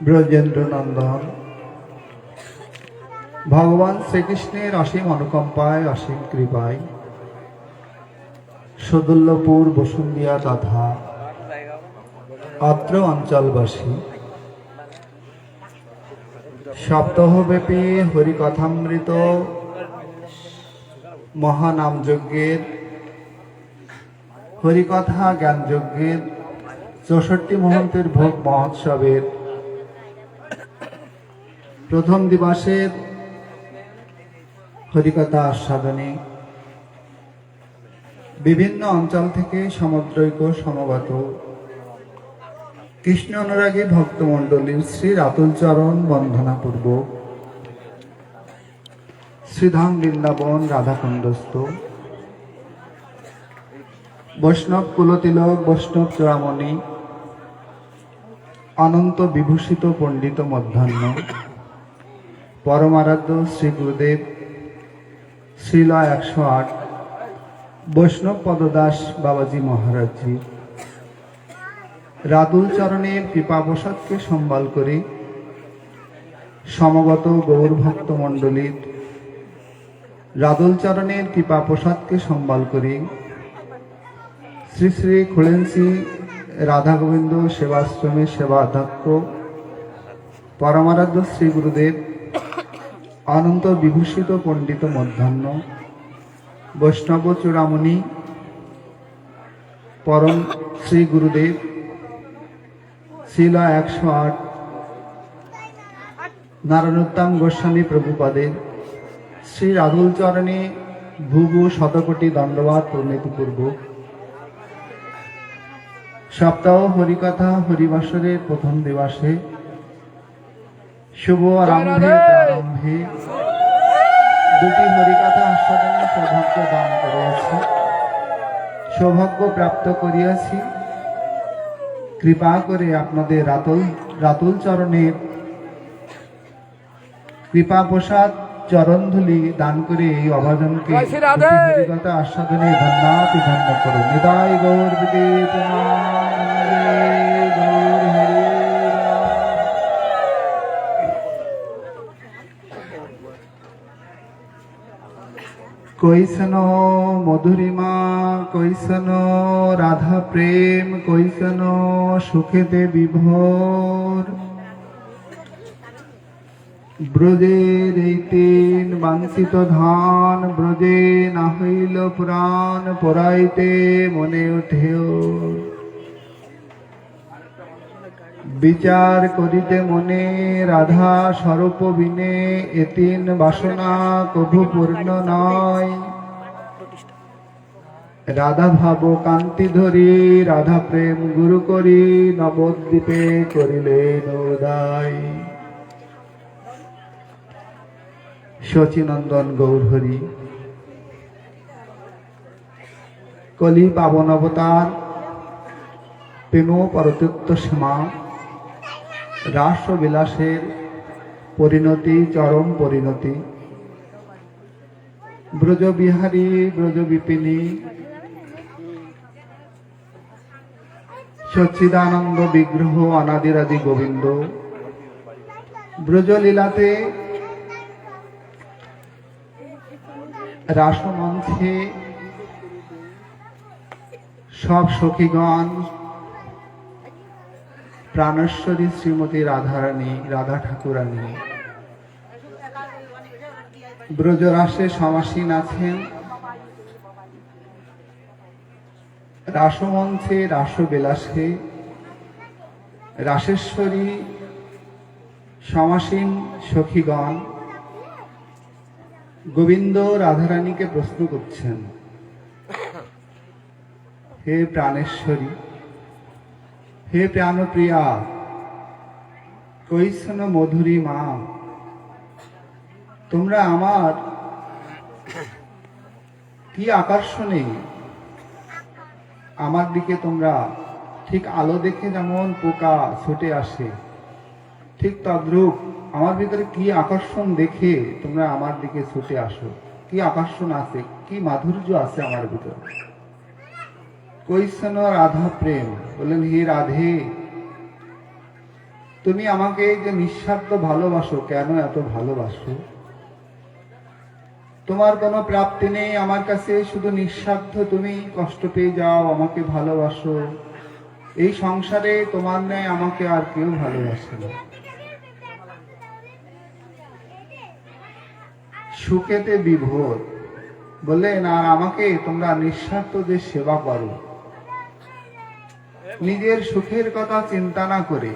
ব্রজেন্দ্র নন্দন ভগবান শ্রীকৃষ্ণের অসীম অনুকম্পায় অসীম কৃপায় সদুল্লপুর বসুন্ধিয়া তথা অত্র অঞ্চলবাসী সপ্তাহব্যাপী হরিকথামৃত মহানাম যজ্ঞের হরিকথা জ্ঞান যজ্ঞের ৬৪ মহন্তের ভোগ মহোৎসবের প্রথম দিবসের হরিকথা আস্বাদনে বিভিন্ন অঞ্চল থেকে সমুদ্রৈক সমবেত কৃষ্ণ অনুরাগী ভক্তমণ্ডলীর শ্রী রাতুল চরণ বন্দনাপূর্বক শ্রীধাম বৃন্দাবন রাধাকুণ্ডস্থ বৈষ্ণব কুলতিলক বৈষ্ণব চূড়ামণি অনন্ত বিভূষিত পণ্ডিত মধ্যাহ্ন পরমারাধ্য শ্রী গুরুদেব শ্রীলা ১০৮ বৈষ্ণব পদদাস বাবাজি মহারাজজি রাতুল চরণের কৃপাবসাদকে সম্বল করে সমগত গৌর ভক্ত মণ্ডলীর রাতুল চরণের কৃপাপ্রসাদকে সম্বল করে শ্রী শ্রী খুলেন্সি রাধা গোবিন্দ সেবাশ্রমের সেবাধ্যক্ষ পরমারাধ্য শ্রী গুরুদেব অনন্ত বিভূষিত পণ্ডিত মধ্যাহ্ন বৈষ্ণব চূড়ামণি পরম শ্রী গুরুদেব শিলা ১০৮ নারায়ণোত্তম গোস্বামী প্রভুপাদের শ্রী রাতুল চরণে ভূভূ শতকোটি দণ্ডবাদ প্রণীতিপূর্বক সপ্তাহ হরিকথা হরিবাসরের প্রথম দিবসে শুভ প্রারম্ভে দুটি হরিকথা আস্বাদনের সৌভাগ্য দান করিয়াছি, সৌভাগ্য প্রাপ্ত করিয়াছি। কৃপা করে আপনাদের রাতুল চরণের কৃপা প্রসাদ চরণধুলি দান করে এই অভাজনকে হরিকথা আস্বাদনে ধন্যাতি ধন্য করুন। নিতাই গৌর বিদেব কৈসন মধুরিমা কৈসন রাধা প্রেম কৈসন সুখেতে বিভোর ব্রজের এই তিন বাঞ্ছিত ধান ব্রজে না হইল পুরাণ পড়াইতে মনে উঠেও বিচার করিতে মনে রাধা স্বরূপ বিনে এ তিন বাসনা কভু পূর্ণ নয়। রাধা ভাব কান্তি ধরি রাধা প্রেম গুরু করি নবদ্বীপে করিলেন উদয়। শচীনন্দন গৌরহরি কলি পাবন অবতার প্রেম পরতত্ত্ব সীমা রাস বিলাসের পরিণতি চরম পরিণতি ব্রজবিহারী ব্রজবিপিনী সচ্চিদানন্দ বিগ্রহ অনাদিরাদি গোবিন্দ ব্রজলীলাতে রাসমঞ্চে সব সখীগণ প্রাণেশ্বরী শ্রীমতী রাধারানী রাধা ঠাকুরানী ব্রজরাসে সমাসীন আছেন। রাসমঞ্চে রাসবিলাসে রাসেশ্বরী সমাসীন সখীগণ গোবিন্দ রাধারানীকে প্রশ্ন করছেন, হে প্রাণেশ্বরী, হে প্রাণপ্রিয়া, কৈসন মধুরী মা, তোমরা আমার কি আকর্ষণে আমার দিকে তোমরা ঠিক আলো দেখে যেমন পোকা ছুটে আসে ঠিক তদ্রূপ আমার ভিতরে কি আকর্ষণ দেখে তোমরা আমার দিকে ছুটে আসো? কি আকর্ষণ আছে, কি মাধুর্য আছে আমার ভিতরে? কৈসন রাধা প্রেম, বললেন হে রাধে তুমি আমাকে যে নিঃস্বার্থ ভালোবাসো, কেন এত ভালোবাসো? তোমার কোনো প্রাপ্তি নেই আমার কাছে, শুধু নিঃস্বার্থ তুমি কষ্ট পেয়ে যাও, আমাকে ভালোবাসো। এই সংসারে তোমার ন্যায় আমাকে আর কেউ ভালোবাসে না। সুখেতে বিভোর, বললেন আর আমাকে তোমরা নিঃস্বার্থ যে সেবা করো, নিজের সুখের কথা চিন্তা না করে।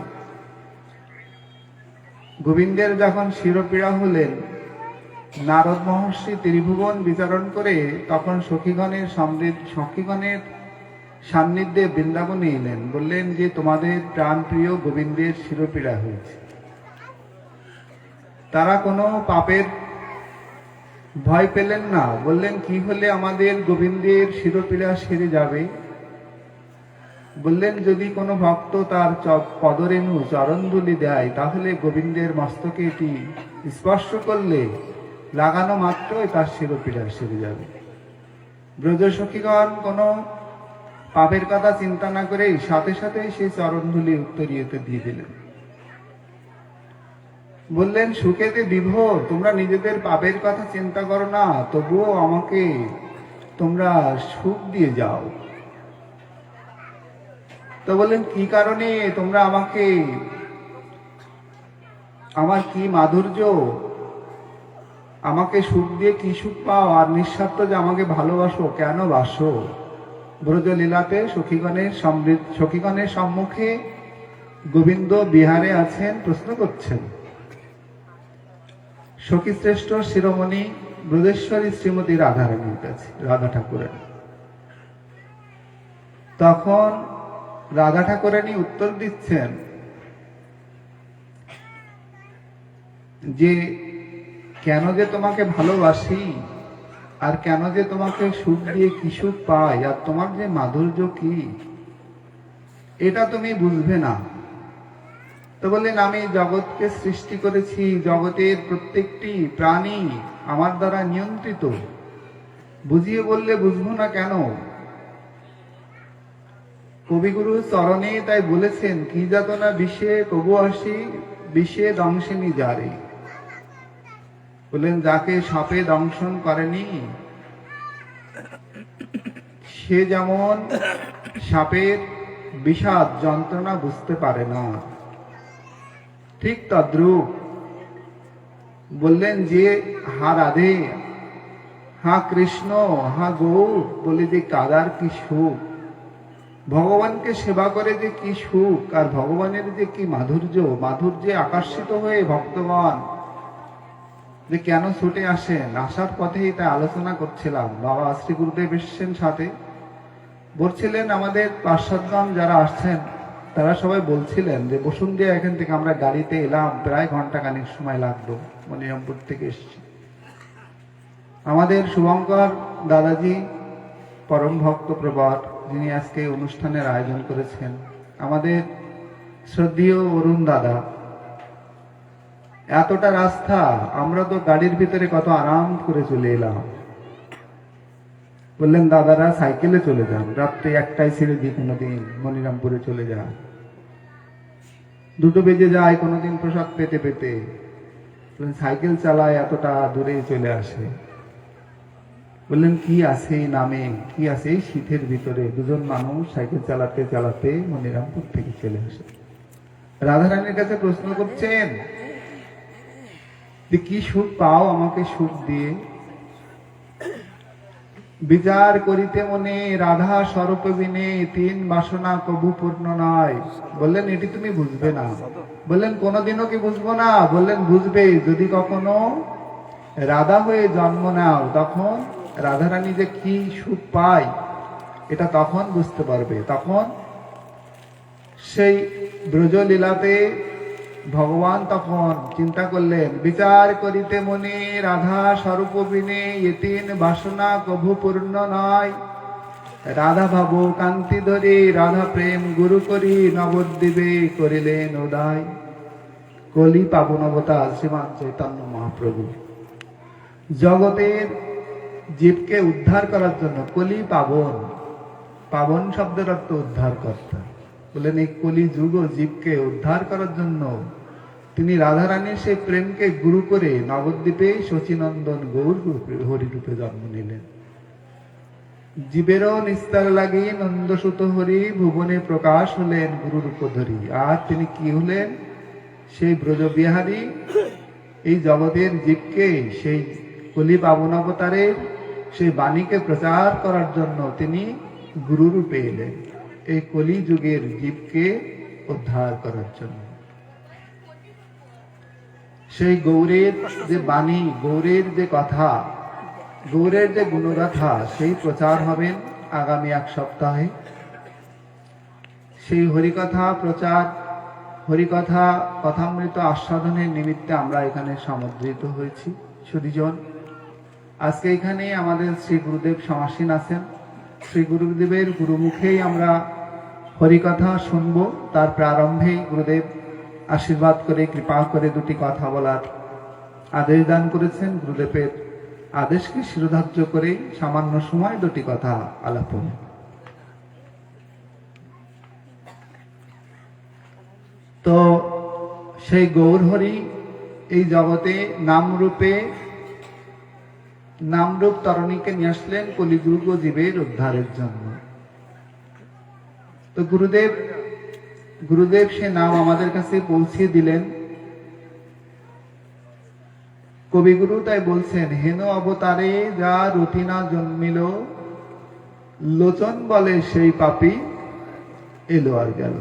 গোবিন্দের যখন শিরপীড়া হলেন, নারদ মহর্ষি ত্রিভুবন বিচারণ করে তখন সখীগণের সান্নিধ্যে বৃন্দাবনে এলেন। বললেন যে তোমাদের প্রাণপ্রিয় গোবিন্দের শিরপীড়া হয়েছে। তারা কোনো পাপের ভয় পেলেন না। বললেন কি হলে আমাদের গোবিন্দের শিরপীড়া সেরে যাবে? বললেন যদি কোনো ভক্ত তার পদরেণু চরণধূলি দেয়, তাহলে গোবিন্দের মস্তকে এটি স্পর্শ করলে লাগানো মাত্রই তার শিরপীড়া সেরে যাবে। ব্রজ সখীগণ কোনো পাপের কথা চিন্তা না করে সাথে সাথে সেই চরণধূলি উত্তরীয়তে দিয়ে দিলেন। বললেন সুখেতে বিভোর, তোমরা নিজেদের পাপের কথা চিন্তা করো না, তবুও আমাকে তোমরা সুখ দিয়ে যাও। তো বললেন কি কারণে তোমরা আমাকে, আমার কি মাধুর্য, আমাকে সুখ দিয়ে কি সুখ পাও? আর নিঃস্বার্থ যে আমাকে ভালোবাসো, কেন বাসো? ব্রজলীলাতে সখীগণের সম্মুখে গোবিন্দ বিহারে আছেন, প্রশ্ন করছেন। সখী শ্রেষ্ঠ শিরোমণি ব্রজেশ্বরী শ্রীমতী রাধারানীর কাছে, রাধা ঠাকুরানী। তখন রাধা ঠাকুরানী উত্তর দিচ্ছেন যে কেন যে তোমাকে ভালোবাসি, আর কেন যে তোমাকে সুখ দিয়ে কি সুখ পাই, আর তোমার যে মাধুর্য কি, এটা তুমি বুঝবে না। তো বললেন আমি জগৎকে সৃষ্টি করেছি, জগতের প্রত্যেকটি প্রাণী আমার দ্বারা নিয়ন্ত্রিত। বুঝিয়ে বললে বুঝবো না কেন? কবিগুরু চরণে তাই বলেছেন কি যাতনা বিষে কবু আসি, বিষে দংশিনী যারে। বললেন যাকে সাপে দংশন করেনি, সে যেমন সাপের বিষাদ যন্ত্রণা বুঝতে পারে না, ঠিক তদ্রূপ বললেন যে হা রাধে, হা কৃষ্ণ, হা গৌর, বলে যে কাদার কি সুখ, ভগবানকে সেবা করে যে কি সুখ, আর ভগবানের যে কি মাধুর্যে আকর্ষিত হয়ে ভক্তগণ যে কেন ছুটে আসেন। আসার পথেই তা আলোচনা করছিলাম। বাবা শ্রী গুরুদেব এসেছেন সাথে, বলছিলেন আমাদের পার্শ্বদগণ যারা আসছেন তারা সবাই বলছিলেন যে বসুন্ধিয়া এখান থেকে আমরা গাড়িতে এলাম, প্রায় ঘন্টাখানেক সময় লাগলো, মনিরামপুর থেকে এসছি। আমাদের শুভঙ্কর দাদাজি পরম ভক্ত প্রবর, যিনি আজকে অনুষ্ঠানের আয়োজন করেছেন, আমাদের শ্রদ্ধেয় অরুণ দাদা, এতটা রাস্তা আমরা তো গাড়ির ভিতরে কত আরাম করে চলে এলাম। বললেন দাদারা সাইকেলে চলে যান, রাত্রে একটাই ছেড়ে দিয়ে কোনোদিন মনিরামপুরে চলে যান, 2টো বেজে যায় কোনোদিন প্রসাদ পেতে পেতে। সাইকেল চালায় এতটা দূরে চলে আসে। বললেন কি আছে এই নামে, কি আছে এই শীতের ভিতরে? 2জন মানুষ সাইকেল চালাতে চালাতে মনিরামপুর থেকে চলে আসে। রাধারানীর কাছে প্রশ্ন করছেন যে কি সুখ পাও আমাকে সুখ দিয়ে? বিচার করিতে মনে রাধা স্বরূপ বিনে 3 বাসনা কবু পূর্ণ নয়। বললেন এটি তুমি বুঝবে না। বললেন কোনোদিনও কি বুঝবো না? বললেন বুঝবে, যদি কখনো রাধা হয়ে জন্ম নাও, তখন রাধারানী যে কি সুখ পায় এটা তখন বুঝতে পারবে। তখন সেই ব্রজলীলাতে ভগবান তখন চিন্তা করলেন, বিচার করিতে মনে রাধা স্বরূপ বিনে 3 বাসনা কভু পূর্ণ নয়। রাধা ভাবো কান্তি ধরে রাধা প্রেম গুরু করি নবদ্বীপে করিলেন উদয়। কলি পাবন অবতার শ্রীমান চৈতন্য মহাপ্রভু জগতের জীবকে উদ্ধার করার জন্য, কলি পাবন, পাবন শব্দের অর্থ উদ্ধার কর্তা, বললেন এই কলি যুগ জীবকে উদ্ধার করার জন্য তিনি রাধারানীর সেই প্রেমকে গুরু করে নবদ্বীপে শচীনন্দন গৌর হরিরূপে জন্ম নিলেন। জীবেরও নিস্তার লাগি নন্দসুত হরি ভুবনে প্রকাশ হলেন গুরুরূপ ধরি। আর তিনি কি হলেন? সেই ব্রজবিহারী এই জগতের জীবকে সেই কলি পাবন অবতারের সেই বাণীকে প্রচার করার জন্য তিনি গুরুরূপে এলেন, এই কলি যুগের জীবকে উদ্ধার করার জন্য। সেই গৌরের যে বাণী, গৌরের যে কথা, গৌরের যে গুণগাথা, সেই প্রচার হবেন আগামী এক সপ্তাহে। সেই হরিকথা প্রচার, হরিকথা কথামৃত আস্বাদনের নিমিত্তে আমরা এখানে সমবেত হয়েছি সুধীজন। আজকে এখানে আমাদের শ্রী গুরুদেব সমাসীন আছেন। শ্রী গুরুদেবের গুরুমুখেই আমরা হরিকথা শুনব। তার প্রারম্ভেই গুরুদেব আশীর্বাদ করে কৃপা করে দুটি কথা বলার আদেশ দান করেছেন। গুরুদেবের আদেশকে শিরোধার্য করে সামান্য সময় দুটি কথা আলাপন। তো সেই গৌরহরি এই জগতে নামরূপ তরণীকে নিয়ে আসলেন কলিযুগ জীবের উদ্ধারের জন্য। তো গুরুদেব সে নাম আমাদের কাছে পৌঁছে দিলেন। কবিগুরু তাই বলছেন, হেন অবতারে যা রতিনা জন্মিল, লোচন বলে সেই পাপী এলো আর গেল।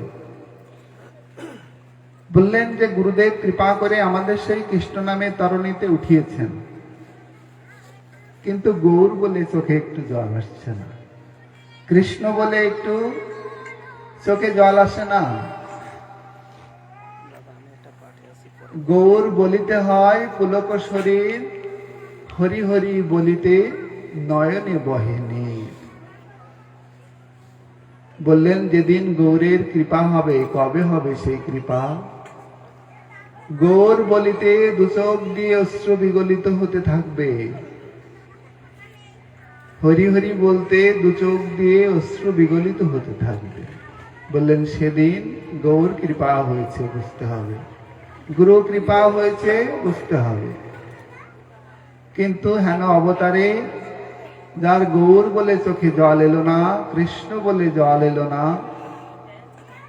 বললেন যে গুরুদেব কৃপা করে আমাদের সেই কৃষ্ণ নামে তরণীতে উঠিয়েছেন, কিন্তু গৌর বলে চোখে একটু জল আসছে না, কৃষ্ণ বলে একটু চোখে জল আসে না। গৌর বলিতে হয় পুলক শরীর, হরি হরি বলিতে নয়নে বহে নীর। বললেন যেদিন গৌরের কৃপা হবে, কবে হবে সেই কৃপা? গৌর বলিতে দুচোখ দিয়ে অশ্রু বিগলিত হতে থাকবে, হরি হরি বলতে দুচোখ দিয়ে অশ্রু বিগলিত হতে থাকবে। বললেন সেদিন গৌর কৃপা হয়েছে বুঝতে হবে, গুরু কৃপা হয়েছে বুঝতে হবে। কিন্তু হেন অবতারে যার গৌর বলে চোখে জল এলো না, কৃষ্ণ বলে জল এলো না,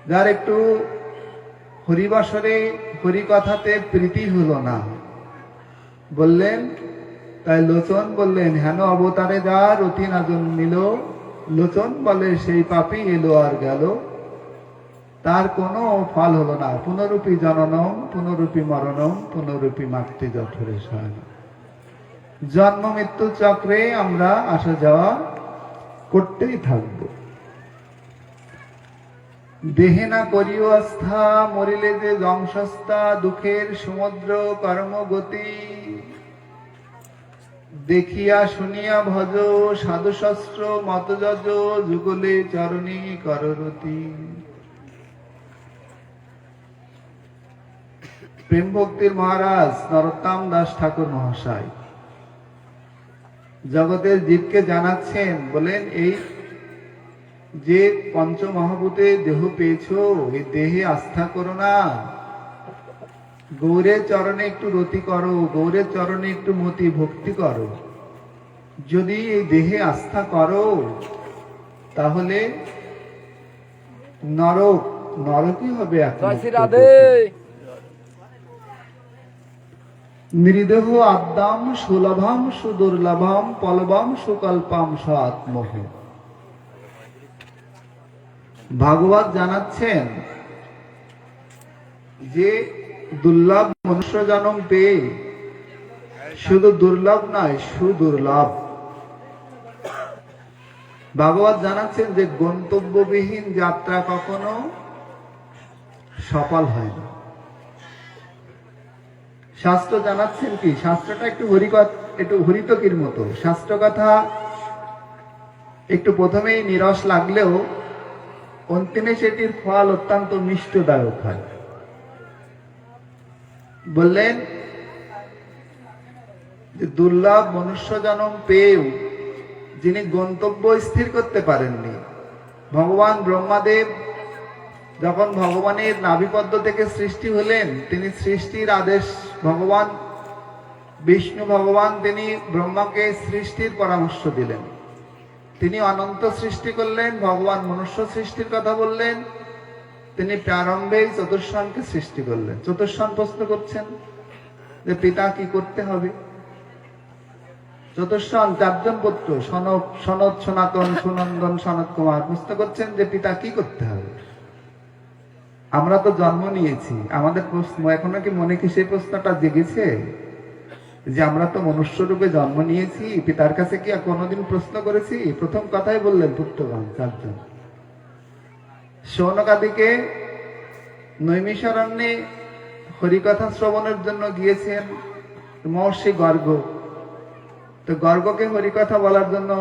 যার একটু হরিবাসরে হরিকথাতে প্রীতি হলো না, বললেন তাই লোচন বললেন হেন অবতারে যার অতি না জন্মিল, লোচন বলে সেই পাপী এলো আর গেল। তার কোনো ফল হলো না। পুনরূপী জননম, পুনরূপী মরণম, পুনরূপী মাতৃ জঠরে শয়ন। জন্ম মৃত্যু চক্রে আমরা আসা যাওয়া করতেই থাকব। দেহে না করিও আস্থা, মরিলে যে ধ্বংসস্তা, দুঃখের সমুদ্র কর্মগতি। দেখিয়া শুনিয়া ভজ সাধু শস্ত্র মতযজ, যুগলে চরণী কররতি। প্রেম ভক্তির মহারাজ নরোত্তম দাস ঠাকুর মহাশয় জগতের জীবকে জানাচ্ছেন, বলেন এই যে পঞ্চমহাভূতে দেহ পেয়েছ, এই দেহে আস্থা করো না, গৌরের চরণে একটু রতি করো, গৌরের চরণে একটু মতি ভক্তি করো। যদি এই দেহে আস্থা করো তাহলে নরকই হবে। নৃদেহ আদ্যাম সুলভাম সুদুর্লভম পলবম সুকল্পম স্বাত্মহ। ভাগবত জানাচ্ছেন যে দুর্লভ মনুষ্য জন্ম পেয়ে শুধু দুর্লভ নয়, সুদুর্লভ। ভাগবত জানাচ্ছেন যে গন্তব্যবিহীন যাত্রা কখনো সফল হয় না। শাস্ত্র জানাচ্ছেন কি, শাস্ত্রটা একটু হরিতকির মতো। শাস্ত্র কথা একটু প্রথমেই নিরস লাগলেও অন্তিমে সেটির ফল অত্যন্ত মিষ্টদায়ক হয়। বললেন যে দুর্লভ মনুষ্য জন্ম পেয়েও যিনি গন্তব্য স্থির করতে পারেননি, ভগবান ব্রহ্মাদেব যখন ভগবানের নাভিপদ্ম থেকে সৃষ্টি হলেন, তিনি সৃষ্টির আদেশ, ভগবান বিষ্ণু ভগবান তিনি ব্রহ্মাকে সৃষ্টির পরামর্শ দিলেন। তিনি অনন্ত সৃষ্টি করলেন, ভগবান মনুষ্য সৃষ্টির কথা বললেন। তিনি প্রারম্ভেই চতুর্ষণকে সৃষ্টি করলেন। চতুর্ষণ প্রশ্ন করছেন যে পিতা কি করতে হবে। চতুর্ষণ 4 জন পুত্র, সনক, সনত, সনাতন, সুনন্দন, সনত কুমার প্রশ্ন করছেন যে পিতা কি করতে হবে। আমরা তো জন্ম নিয়েছি, আমাদের প্রশ্ন এখনো কি মনে কি সেই প্রশ্নটা জেগেছে যে আমরা তো মনুষ্য রূপে জন্ম নিয়েছি, পিতার কাছে কি কোনোদিন প্রশ্ন করেছি? প্রথম কথাই বললেন পুত্রগণ 4 জন। শৌনকাদিকে নৈমিষারণ্যে হরিকথা শ্রবণের জন্য গিয়েছেন মহর্ষি গর্গ। তো গর্গকে হরিকথা বলার জন্য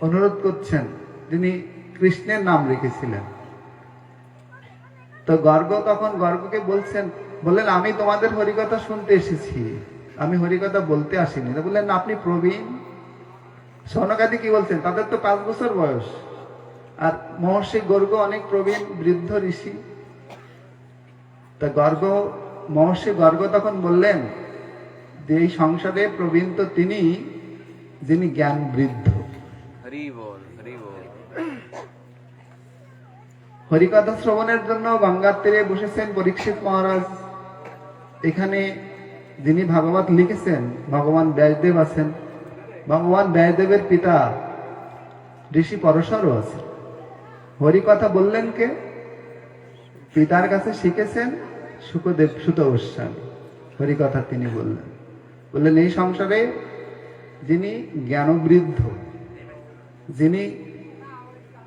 অনুরোধ করছেন, যিনি কৃষ্ণের নাম রেখেছিলেন। তো গর্গ তখন গর্গকে বললেন আমি তোমাদের হরিকথা শুনতে এসেছি, আমি হরিকথা বলতে আসিনি। তো বললেন আপনি প্রবীণ। শৌনকাদি কি বলছেন, তাদের তো 5 বছর বয়স, আর মহর্ষি গর্গ অনেক প্রবীণ বৃদ্ধ ঋষি। তা মহর্ষি গর্গ তখন বললেন যে এই সংসারে প্রবীণ তো তিনি, যিনি জ্ঞান বৃদ্ধ। হরিকথা শ্রবণের জন্য গঙ্গার তীরে বসেছেন পরীক্ষিত মহারাজ। এখানে যিনি ভাগবত লিখেছেন ভগবান ব্যাসদেব আছেন। ভগবান ব্যাসদেবের পিতা ঋষি পরশরও আছে। হরিকথা বললেন কে? পিতার কাছে শিখেছেন শুকদেব সুত গোস্বামী। হরিকথা তিনি বললেন এই সংসারে যিনি জ্ঞানবৃদ্ধ, যিনি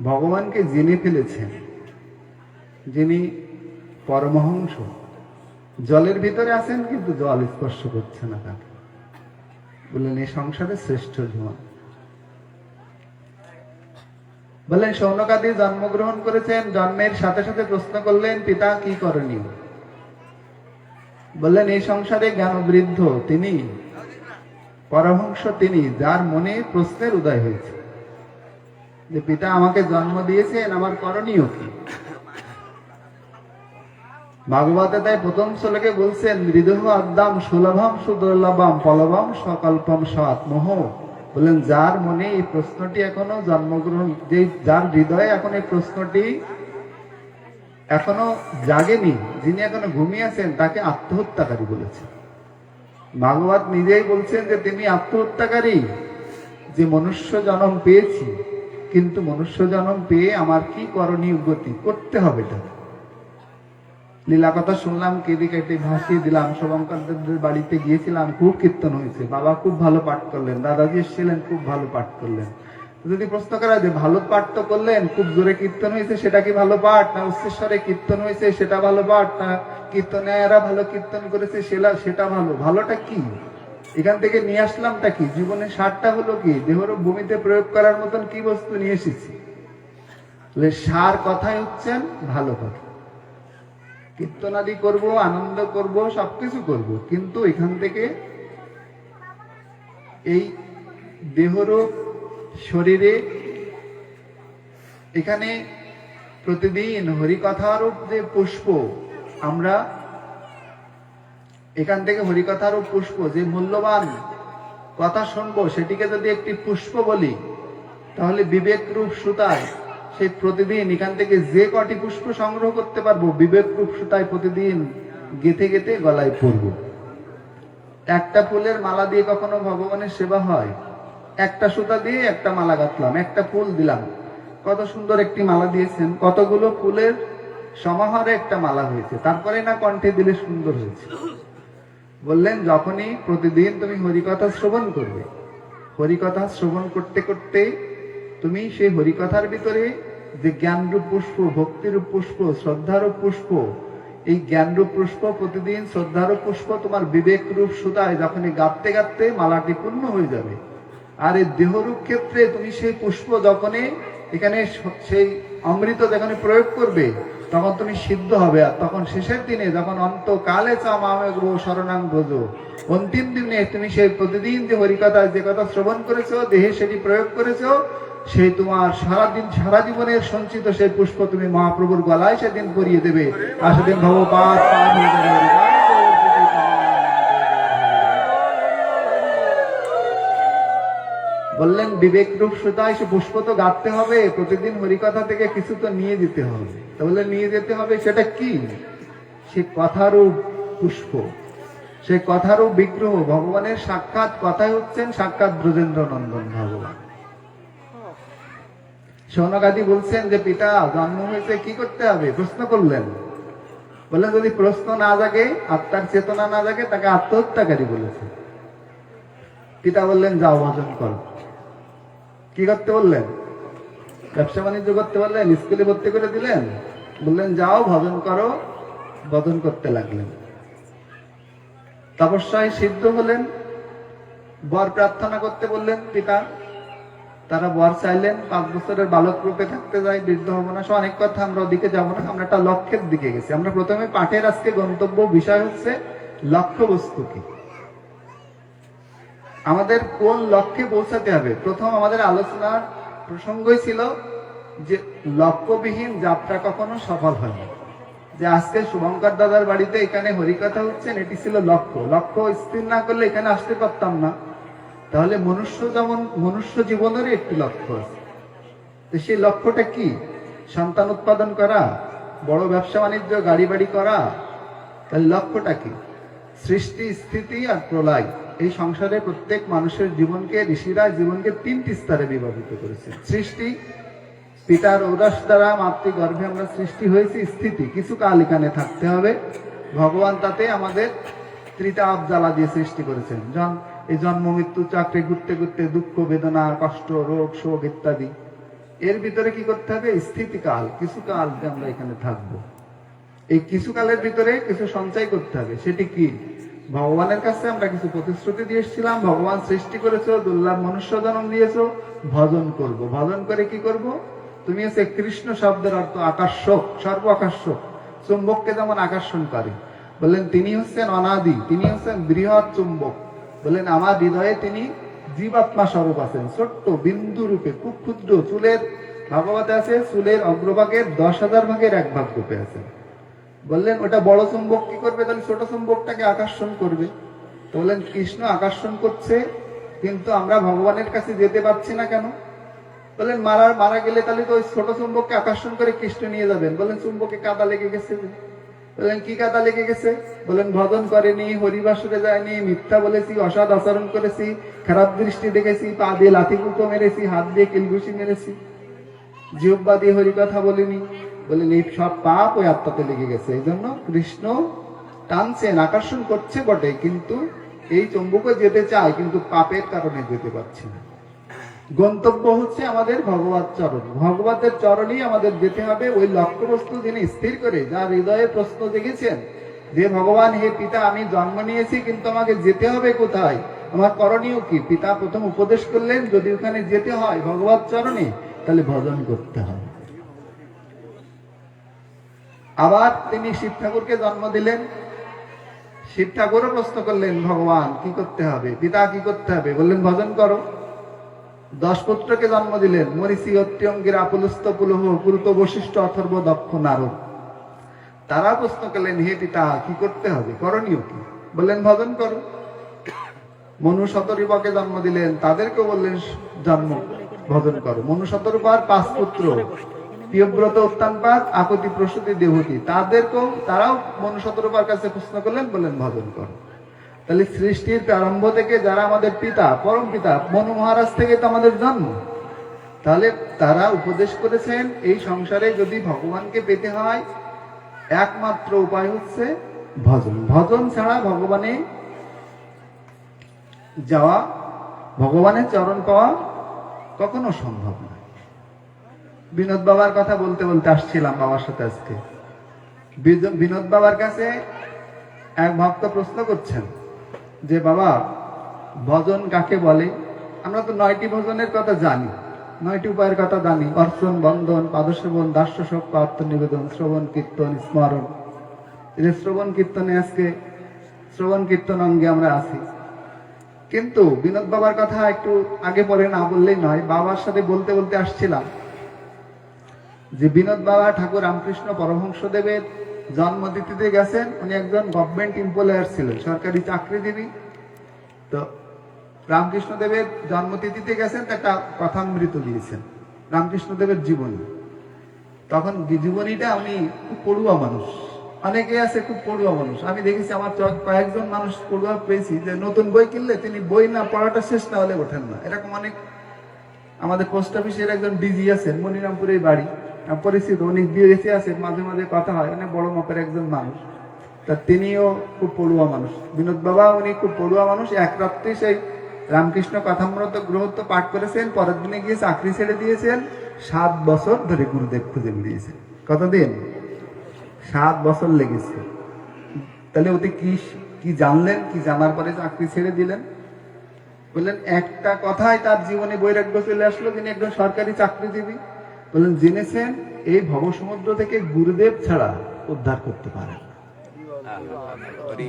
ভগবানকে জেনে ফেলেছেন, যিনি পরমহংস, জলের ভিতরে আছেন কিন্তু জল স্পর্শ করছে না তাকে, বললেন এই সংসারে শ্রেষ্ঠ জন। বললেন শৌনকাদি জন্মগ্রহণ করেছেন, জন্মের সাথে সাথে প্রশ্ন করলেন পিতা কি করণীয়। বললেন এই সংসারে জ্ঞানবৃদ্ধ তিনি, পরমহংস তিনি, যার মনে প্রশ্নের উদয় হয়েছে যে পিতা আমাকে জন্ম দিয়েছেন, আমার করণীয় কি। ভাগবতে তাই প্রথম শ্লোকে বলছেন হৃদয় আদ্যাম সুলভম সুদুর্লভম পলবম সকল্পম সৎমোহ। বললেন যার মনে এই প্রশ্নটি এখনো জন্মগ্রহণ, যে যার হৃদয়ে এখন এই প্রশ্নটি এখনো জাগেনি, যিনি এখনো ঘুমিয়ে আছেন, তাকে আত্মহত্যাকারী বলেছেন। ভাগবত নিজেই বলছেন যে তিনি আত্মহত্যাকারী, যে মনুষ্য জন্ম পেয়েছি, কিন্তু মনুষ্য জন্ম পেয়ে আমার কি করণীয় গতি করতে হবে। লীলা কথা শুনলাম, কেঁদে কেটে ভাসিয়ে দিলাম। শুভঙ্কর দেবদের বাড়িতে গিয়েছিলাম, খুব কীর্তন হয়েছে, বাবা খুব ভালো পাঠ করলেন, দাদাজি এসেছিলেন, খুব ভালো পাঠ করলেন। যদি প্রশ্ন করা যে ভালো পাঠ তো করলেন, খুব জোরে কীর্তন হয়েছে, সেটা কি ভালো পাঠ? না উচ্চস্বরে কীর্তন হয়েছে সেটা ভালো পাঠ? না কীর্তনেরা ভালো কীর্তন করেছে সেটা ভালো? ভালোটা কি? এখান থেকে নিয়ে আসলামটা কি? জীবনের সারটা হলো কি? দেহরূপ ভূমিতে প্রয়োগ করার মতন কি বস্তু নিয়ে এসেছি? সার কথাই হচ্ছেন ভালো কথা। কীর্তনাদি করব, আনন্দ করব, সবকিছু করব, কিন্তু এখান থেকে এই দেহরূপ শরীরে এখানে প্রতিদিন হরিকথারূপ যে পুষ্প, আমরা এখান থেকে হরিকথারূপ পুষ্প যে মূল্যবান কথা শুনবো, সেটিকে যদি একটি পুষ্প বলি, তাহলে বিবেক রূপ সুতায় সেই প্রতিদিন এখান থেকে যে কটি পুষ্প সংগ্রহ করতে পারবো, বিবেক রূপ সুতায় প্রতিদিন গেথে গেথে গলায় পরব। একটা ফুলের মালা দিয়ে কখনো ভগবানের সেবা হয়? একটা সুতা দিয়ে একটা মালা গাঁথলাম, একটা ফুল দিলাম, কত সুন্দর একটি মালা দিয়েছেন, কতগুলো ফুলের সমাহারে একটা মালা হয়েছে, তারপরে না কণ্ঠে দিলে সুন্দর হয়েছে। বললেন যখনই প্রতিদিন তুমি হরিকথা শ্রবণ করবে, হরিকথা শ্রবণ করতে করতে তুমি সেই হরিকথার ভিতরে যে জ্ঞানরূপ পুষ্প, ভক্তিরূপ পুষ্প, শ্রদ্ধারূপ পুষ্প, এই জ্ঞানরূপ পুষ্প প্রতিদিন, শ্রদ্ধারূপ পুষ্প তোমার বিবেক রূপ সুতায় যখনই গাঁথতে গাঁথতে মালাটি পূর্ণ হয়ে যাবে। আর এই দেহরূপ ক্ষেত্রে তুমি সেই পুষ্প যখনই এখানে সেই অমৃত যখন প্রয়োগ করবে, তখন তুমি সিদ্ধ হবে। আর তখন শেষের দিনে যখন অন্তকালে চামামেগ্রো শরণাং ব্রজ, অন্তিম দিনে তুমি সেই প্রতিদিন যে হরিকথা যে কথা শ্রবণ করেছো, দেহে সেটি প্রয়োগ করেছো, সেই তোমার সারা জীবনের সঞ্চিত সেই পুষ্প তুমি মহাপ্রভুর গলায় সেদিন পরিয়ে দেবে, আর সেদিন ভবপাত পার হয়ে যাবে। বললেন বিবেক রূপ সুতায় সে পুষ্প তো গাঁথতে হবে, প্রতিদিন হরিকথা থেকে কিছু তো নিয়ে যেতে হবে। তো বললেন নিয়ে যেতে হবে, সেটা কি? সে কথারূপ পুষ্প, সে কথারূপ বিগ্রহ। ভগবানের সাক্ষাৎ কথাই হচ্ছেন সাক্ষাৎ ব্রজেন্দ্র নন্দন ভগবান। শৌনকাদি বলছেন যে পিতা জন্ম হয়েছে কি করতে হবে? প্রশ্ন করলেন। বললেন যদি প্রশ্ন না জাগে, আত্মার চেতনা না জাগে, তাকে আত্মহত্যাকারী বলেছে। পিতা বললেন যাও ভজন করো। কি করতে বললেন? ব্যবসা বাণিজ্য করতে বললেন, স্কুলে ভর্তি করে দিলেন? বললেন যাও ভজন করো। ভজন করতে লাগলেন, তপস্যায় সিদ্ধ হলেন। বর প্রার্থনা করতে বললেন পিতা, তারা বর চাইলেন। 5 বছরের বালক রূপে থাকতে যাই, বৃদ্ধ হবো না, অনেক কথা, আমরা ওদিকে যাবো না। আমরা একটা লক্ষ্যের দিকে গেছি। আমরা প্রথমে পাঠের আজকে গন্তব্য বিষয় হচ্ছে লক্ষ্য বস্তু কি, আমাদের কোন লক্ষ্যে পৌঁছাতে হবে। প্রথম আমাদের আলোচনার প্রসঙ্গই ছিল যে লক্ষ্যবিহীন যাত্রা কখনো সফল হয় না। যে আজকে শুভঙ্কর দাদার বাড়িতে এখানে হরিকথা হচ্ছেন, এটি ছিল লক্ষ্য। লক্ষ্য স্থির না করলে এখানে আসতে পারতাম না। তাহলে মনুষ্য জীবনেরই একটি লক্ষ্য আছে। তো সেই লক্ষ্যটা কি? সন্তান উৎপাদন করা, বড় ব্যবসা বাণিজ্য, গাড়ি বাড়ি করা? তাহলে লক্ষ্যটা কি? সৃষ্টি, স্থিতি আর প্রলয়। এই সংসারে প্রত্যেক মানুষের জীবনকে, ঋষিরা জীবনকে 3টি স্তরে বিভাজিত করেছে। সৃষ্টি, পিতার ঔরস দ্বারা মাতৃগর্ভে আমরা সৃষ্টি হয়েছি। স্থিতি, কিছু কাল এখানে থাকতে হবে। ভগবান তাতে আমাদের ত্রিতাপ জ্বালা দিয়ে সৃষ্টি করেছেন। এই জন্ম মৃত্যু চক্রে ঘুরতে ঘুরতে দুঃখ, বেদনা, কষ্ট, রোগ, শোক ইত্যাদি, এর ভিতরে কি করতে হবে? স্থিতিকাল, কিছু কাল আমরা এখানে থাকবো। এই কিছু কালের ভিতরে কিছু সঞ্চয় করতে হবে। সেটি কি? ভগবানের কাছে আমরা কিছু প্রতিশ্রুতি দিয়ে এসেছিলাম। ভগবান সৃষ্টি করেছো, দুর্লভ মনুষ্য জন্ম দিয়েছো, ভজন করব। ভজন করে কি করব? তুমি হচ্ছে কৃষ্ণ শব্দের অর্থ আকর্ষক, সর্ব আকর্ষক। চুম্বককে যেমন আকর্ষণ করে, বললেন তিনি হচ্ছেন অনাদি, তিনি হচ্ছেন বৃহৎ চুম্বক। বললেন আমার হৃদয়ে তিনি জীবাত্মা স্বরূপ আছেন, ছোট্ট বিন্দু রূপে, খুব ক্ষুদ্র। চুলের ভাগবতে আছে চুলের অগ্রভাগের 10,000 ভাগের 1 ভাগ রূপে আছেন। বললেন ওটা বড় চুম্বক কি করবে? তাহলে ছোট চুম্বকটাকে আকর্ষণ করবে। তো বললেন কৃষ্ণ আকর্ষণ করছে, কিন্তু আমরা ভগবানের কাছে যেতে পারছি না কেন? বললেন মারা গেলে তাহলে তো ওই ছোট চুম্বককে আকর্ষণ করে কৃষ্ণ নিয়ে যাবেন। বললেন চুম্বকে কাদা লেগে গেছে। বললেন কি কাদা লেগে গেছে? বললেন ভজন করেনি, হরিবাসরে যায়নি, মিথ্যা বলেছি, অসৎ আচরণ করেছি, খারাপ দৃষ্টি দেখেছি, পা দিয়ে লাথি কুটো মেরেছি, হাত দিয়ে কিলঘুষি মেরেছি, জিহ্বা দিয়ে হরিকথা বলিনি। বললেন এই সব পাপ ওই আত্মাতে লেগে গেছে। এই জন্য কৃষ্ণ টানছেন, আকর্ষণ করছে বটে, কিন্তু এই চুম্বকে যেতে চায়, কিন্তু পাপের কারণে যেতে পারছে না। গন্তব্য হচ্ছে আমাদের ভগবত চরণ। ভগবতের চরণেই আমাদের যেতে হবে। ওই লক্ষ্যবস্তু যিনি স্থির করে, যার হৃদয়ে প্রশ্ন জেগেছেন যে ভগবান হে পিতা, আমি জন্ম নিয়েছি, কিন্তু আমাকে যেতে হবে কোথায়, আমার করণীয় কি? পিতা প্রথম উপদেশ করলেন যদি ওখানে যেতে হয় ভগবত চরণে, তাহলে ভজন করতে হবে। আবার তিনি শিব ঠাকুরকে জন্ম দিলেন। শিব ঠাকুরও প্রশ্ন করলেন ভগবান কি করতে হবে, পিতা কি করতে হবে? বললেন ভজন করো। 10 পুত্রকে জন্ম দিলেন, মরিচি, অত্রিয়ঙ্গির, আপুলস্ত, পুলহ, পুরুত, বশিষ্ঠ, অথর্ব, দক্ষ, নারদ। তারা প্রশ্ন করলেন হে পিতা কি করতে হবে, করণীয় কি? বললেন ভজন করো। মনু শতরূপাকে জন্ম দিলেন, তাদেরকেও বললেন জন্ম ভজন করো। মনু শতরূপার 5 পুত্র, প্রিয়ব্রত, উত্তানপাদ, আপতি, প্রসূতি, দেবতী, তারাও মনু শতরূপার কাছে প্রশ্ন করলেন, বললেন ভজন করো। তাহলে সৃষ্টির প্রারম্ভ থেকে যারা আমাদের পিতা, পরম পিতা, মনু মহারাজ থেকে তো আমাদের জন্ম। তাহলে তারা উপদেশ করেছেন এই সংসারে যদি ভগবানকে পেতে হয় একমাত্র উপায় হচ্ছে ভজন। ভজন ছাড়া ভগবানে যাওয়া, ভগবানের চরণ পাওয়া কখনো সম্ভব না। বিনোদ বাবার কথা বলতে বলতে আসছিলাম বাবার সাথে আজকে। বিনোদ বাবার কাছে এক ভক্ত প্রশ্ন করছেন যে বাবা ভজন কাকে বলে? আমরা তো 9টি ভজনের কথা জানি, 9টি উপায়ের কথা জানি। অর্চন, বন্ধন, পাদসেবন, দাস্যশোক, পাত্র নিবেদন, শ্রবণ, কীর্তন, স্মরণ। এই যে শ্রবণ কীর্তনে আজকে শ্রবণ কীর্তন অঙ্গে আমরা আছি। কিন্তু বিনোদ বাবার কথা একটু আগে পরে না বললেই নয়। বাবার সাথে বলতে বলতে আসছিলাম যে বিনোদ বাবা ঠাকুর রামকৃষ্ণ পরমহংসদেবের জন্মতিথিতে গেছেন। উনি একজন গভর্নমেন্ট এমপ্লয়ার ছিলেন, সরকারি চাকরিজীবী। তো রামকৃষ্ণদেবের জন্মতিথিতে গেছেন, তো একটা কথামৃত দিয়েছেন রামকৃষ্ণদেবের জীবনী। তখন জীবনীটা উনি খুব পড়ুয়া মানুষ, অনেকে আছে খুব পড়ুয়া মানুষ। আমি দেখেছি আমার কয়েকজন মানুষ পড়ুয়া পেয়েছি যে নতুন বই কিনলে তিনি বই না পড়াটা শেষ না হলে ওঠেন না। এরকম অনেক। আমাদের পোস্ট অফিসের একজন ডিজি আছেন, মনিরামপুরের বাড়ি, পরিচিত, উনি বিদেশে আছেন, মাঝে মাঝে কথা হয়, অনেক বড় মাপের একজন মানুষ। তা তিনিও খুব পড়ুয়া মানুষ। বিনোদ বাবা উনি খুব পড়ুয়া মানুষ। এক রাত্রে সেই রামকৃষ্ণ কথামৃত গ্রহত্ব পাঠ করেছেন, পরের দিনে গিয়ে চাকরি ছেড়ে দিয়েছেন। 7 বছর ধরে গুরুদেব খুঁজে বেরিয়েছেন। কতদিন? 7 বছর লেগেছে। তাহলে ওতে কি জানলেন, কি জানার পরে চাকরি ছেড়ে দিলেন? বললেন একটা কথায় তার জীবনে বৈরাগ্য চলে আসলো। তিনি একজন সরকারি চাকরিজীবী। বললেন জেনেছেন এই ভবসমুদ্র থেকে গুরুদেব ছাড়া উদ্ধার করতে পারেন।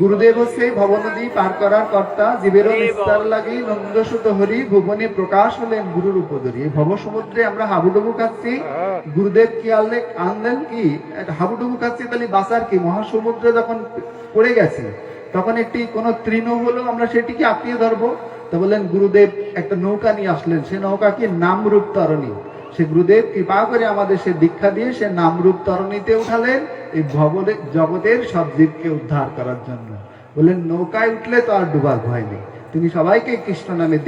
গুরুদেব হচ্ছে ভবনদী পার করার কর্তা, জীবেরও নিস্তার লাগি নন্দসুত হরি, ভুবনে প্রকাশ হলেন গুরুর উপদরি। এই ভবসমুদ্রে আমরা হাবুডুবু খাচ্ছি, গুরুদেব কি আনলেন কি? হাবুডুবু খাচ্ছি, তাহলে বাঁচার কি? মহাসমুদ্রে যখন পড়ে গেছে তখন একটি কোনো তৃণ হলেও আমরা সেটিকে আঁকড়িয়ে ধরবো। তো বললেন গুরুদেব একটা নৌকা নিয়ে আসলেন, সে নৌকা কি? নামরূপ তরণী। সে গুরুদেব কৃপা করে আমাদের সে দীক্ষা দিয়ে সে নামরূপ তরণীতে উঠালেন এই জগতের সব জীবকে উদ্ধার করার জন্য। বললেন নৌকায় উঠলে তো আর ডুবার ভয় নেই। তিনি সবাইকে কৃষ্ণ নামে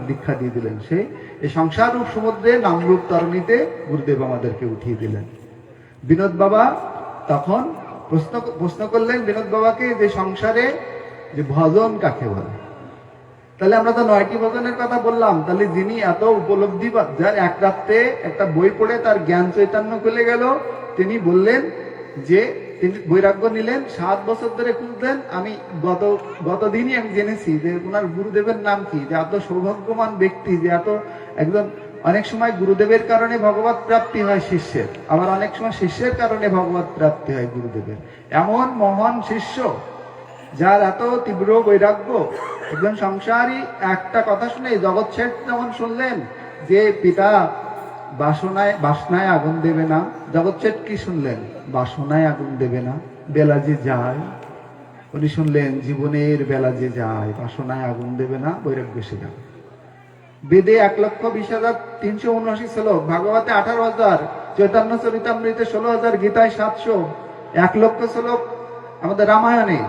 দীক্ষা দিয়ে দিলেন। সে এই সংসার রূপ সমুদ্রে নামরূপ তরণীতে গুরুদেব আমাদেরকে উঠিয়ে দিলেন। বিনোদ বাবা তখন প্রশ্ন করলেন বিনোদ বাবাকে যে সংসারে যে ভজন কাকে বলে। তাহলে আমরা তো 9টি ভজনের কথা বললাম। তাহলে যিনি এত উপলব্ধি, যার এক রাত্রে একটা বই পড়ে তার জ্ঞান চৈতন্য খুলে গেল, তিনি বললেন যে তিনি বৈরাগ্য নিলেন, 7 বছর ধরে খুঁজলেন। আমি গতদিনই আমি জেনেছি যে ওনার গুরুদেবের নাম কি, যে এত সৌভাগ্যবান ব্যক্তি, যে এত একজন। অনেক সময় গুরুদেবের কারণে ভগবত প্রাপ্তি হয় শিষ্যের, আবার অনেক সময় শিষ্যের কারণে ভগবত প্রাপ্তি হয় গুরুদেবের। এমন মহান শিষ্য যার এত তীব্র বৈরাগ্য, একজন সংসারী। একটা কথা শুনে জগৎ শেঠ যেমন শুনলেন যে পিতা বাসনায় আগুন দেবে না, জগৎ শেঠ কি শুনলেন? বাসনায় আগুন দেবে না, বেলা যে যায়। উনি শুনলেন জীবনের বেলা যে যায়, বাসনায় আগুন দেবে না, বৈরাগ্য এসে যাবে। বেদে 1,20,379 শ্লোক, ভাগবতে 18,000, চৈতন্য চরিতামৃতে 16,000, গীতায় 700, 1,00,000 শ্লোক আমাদের রামায়ণে।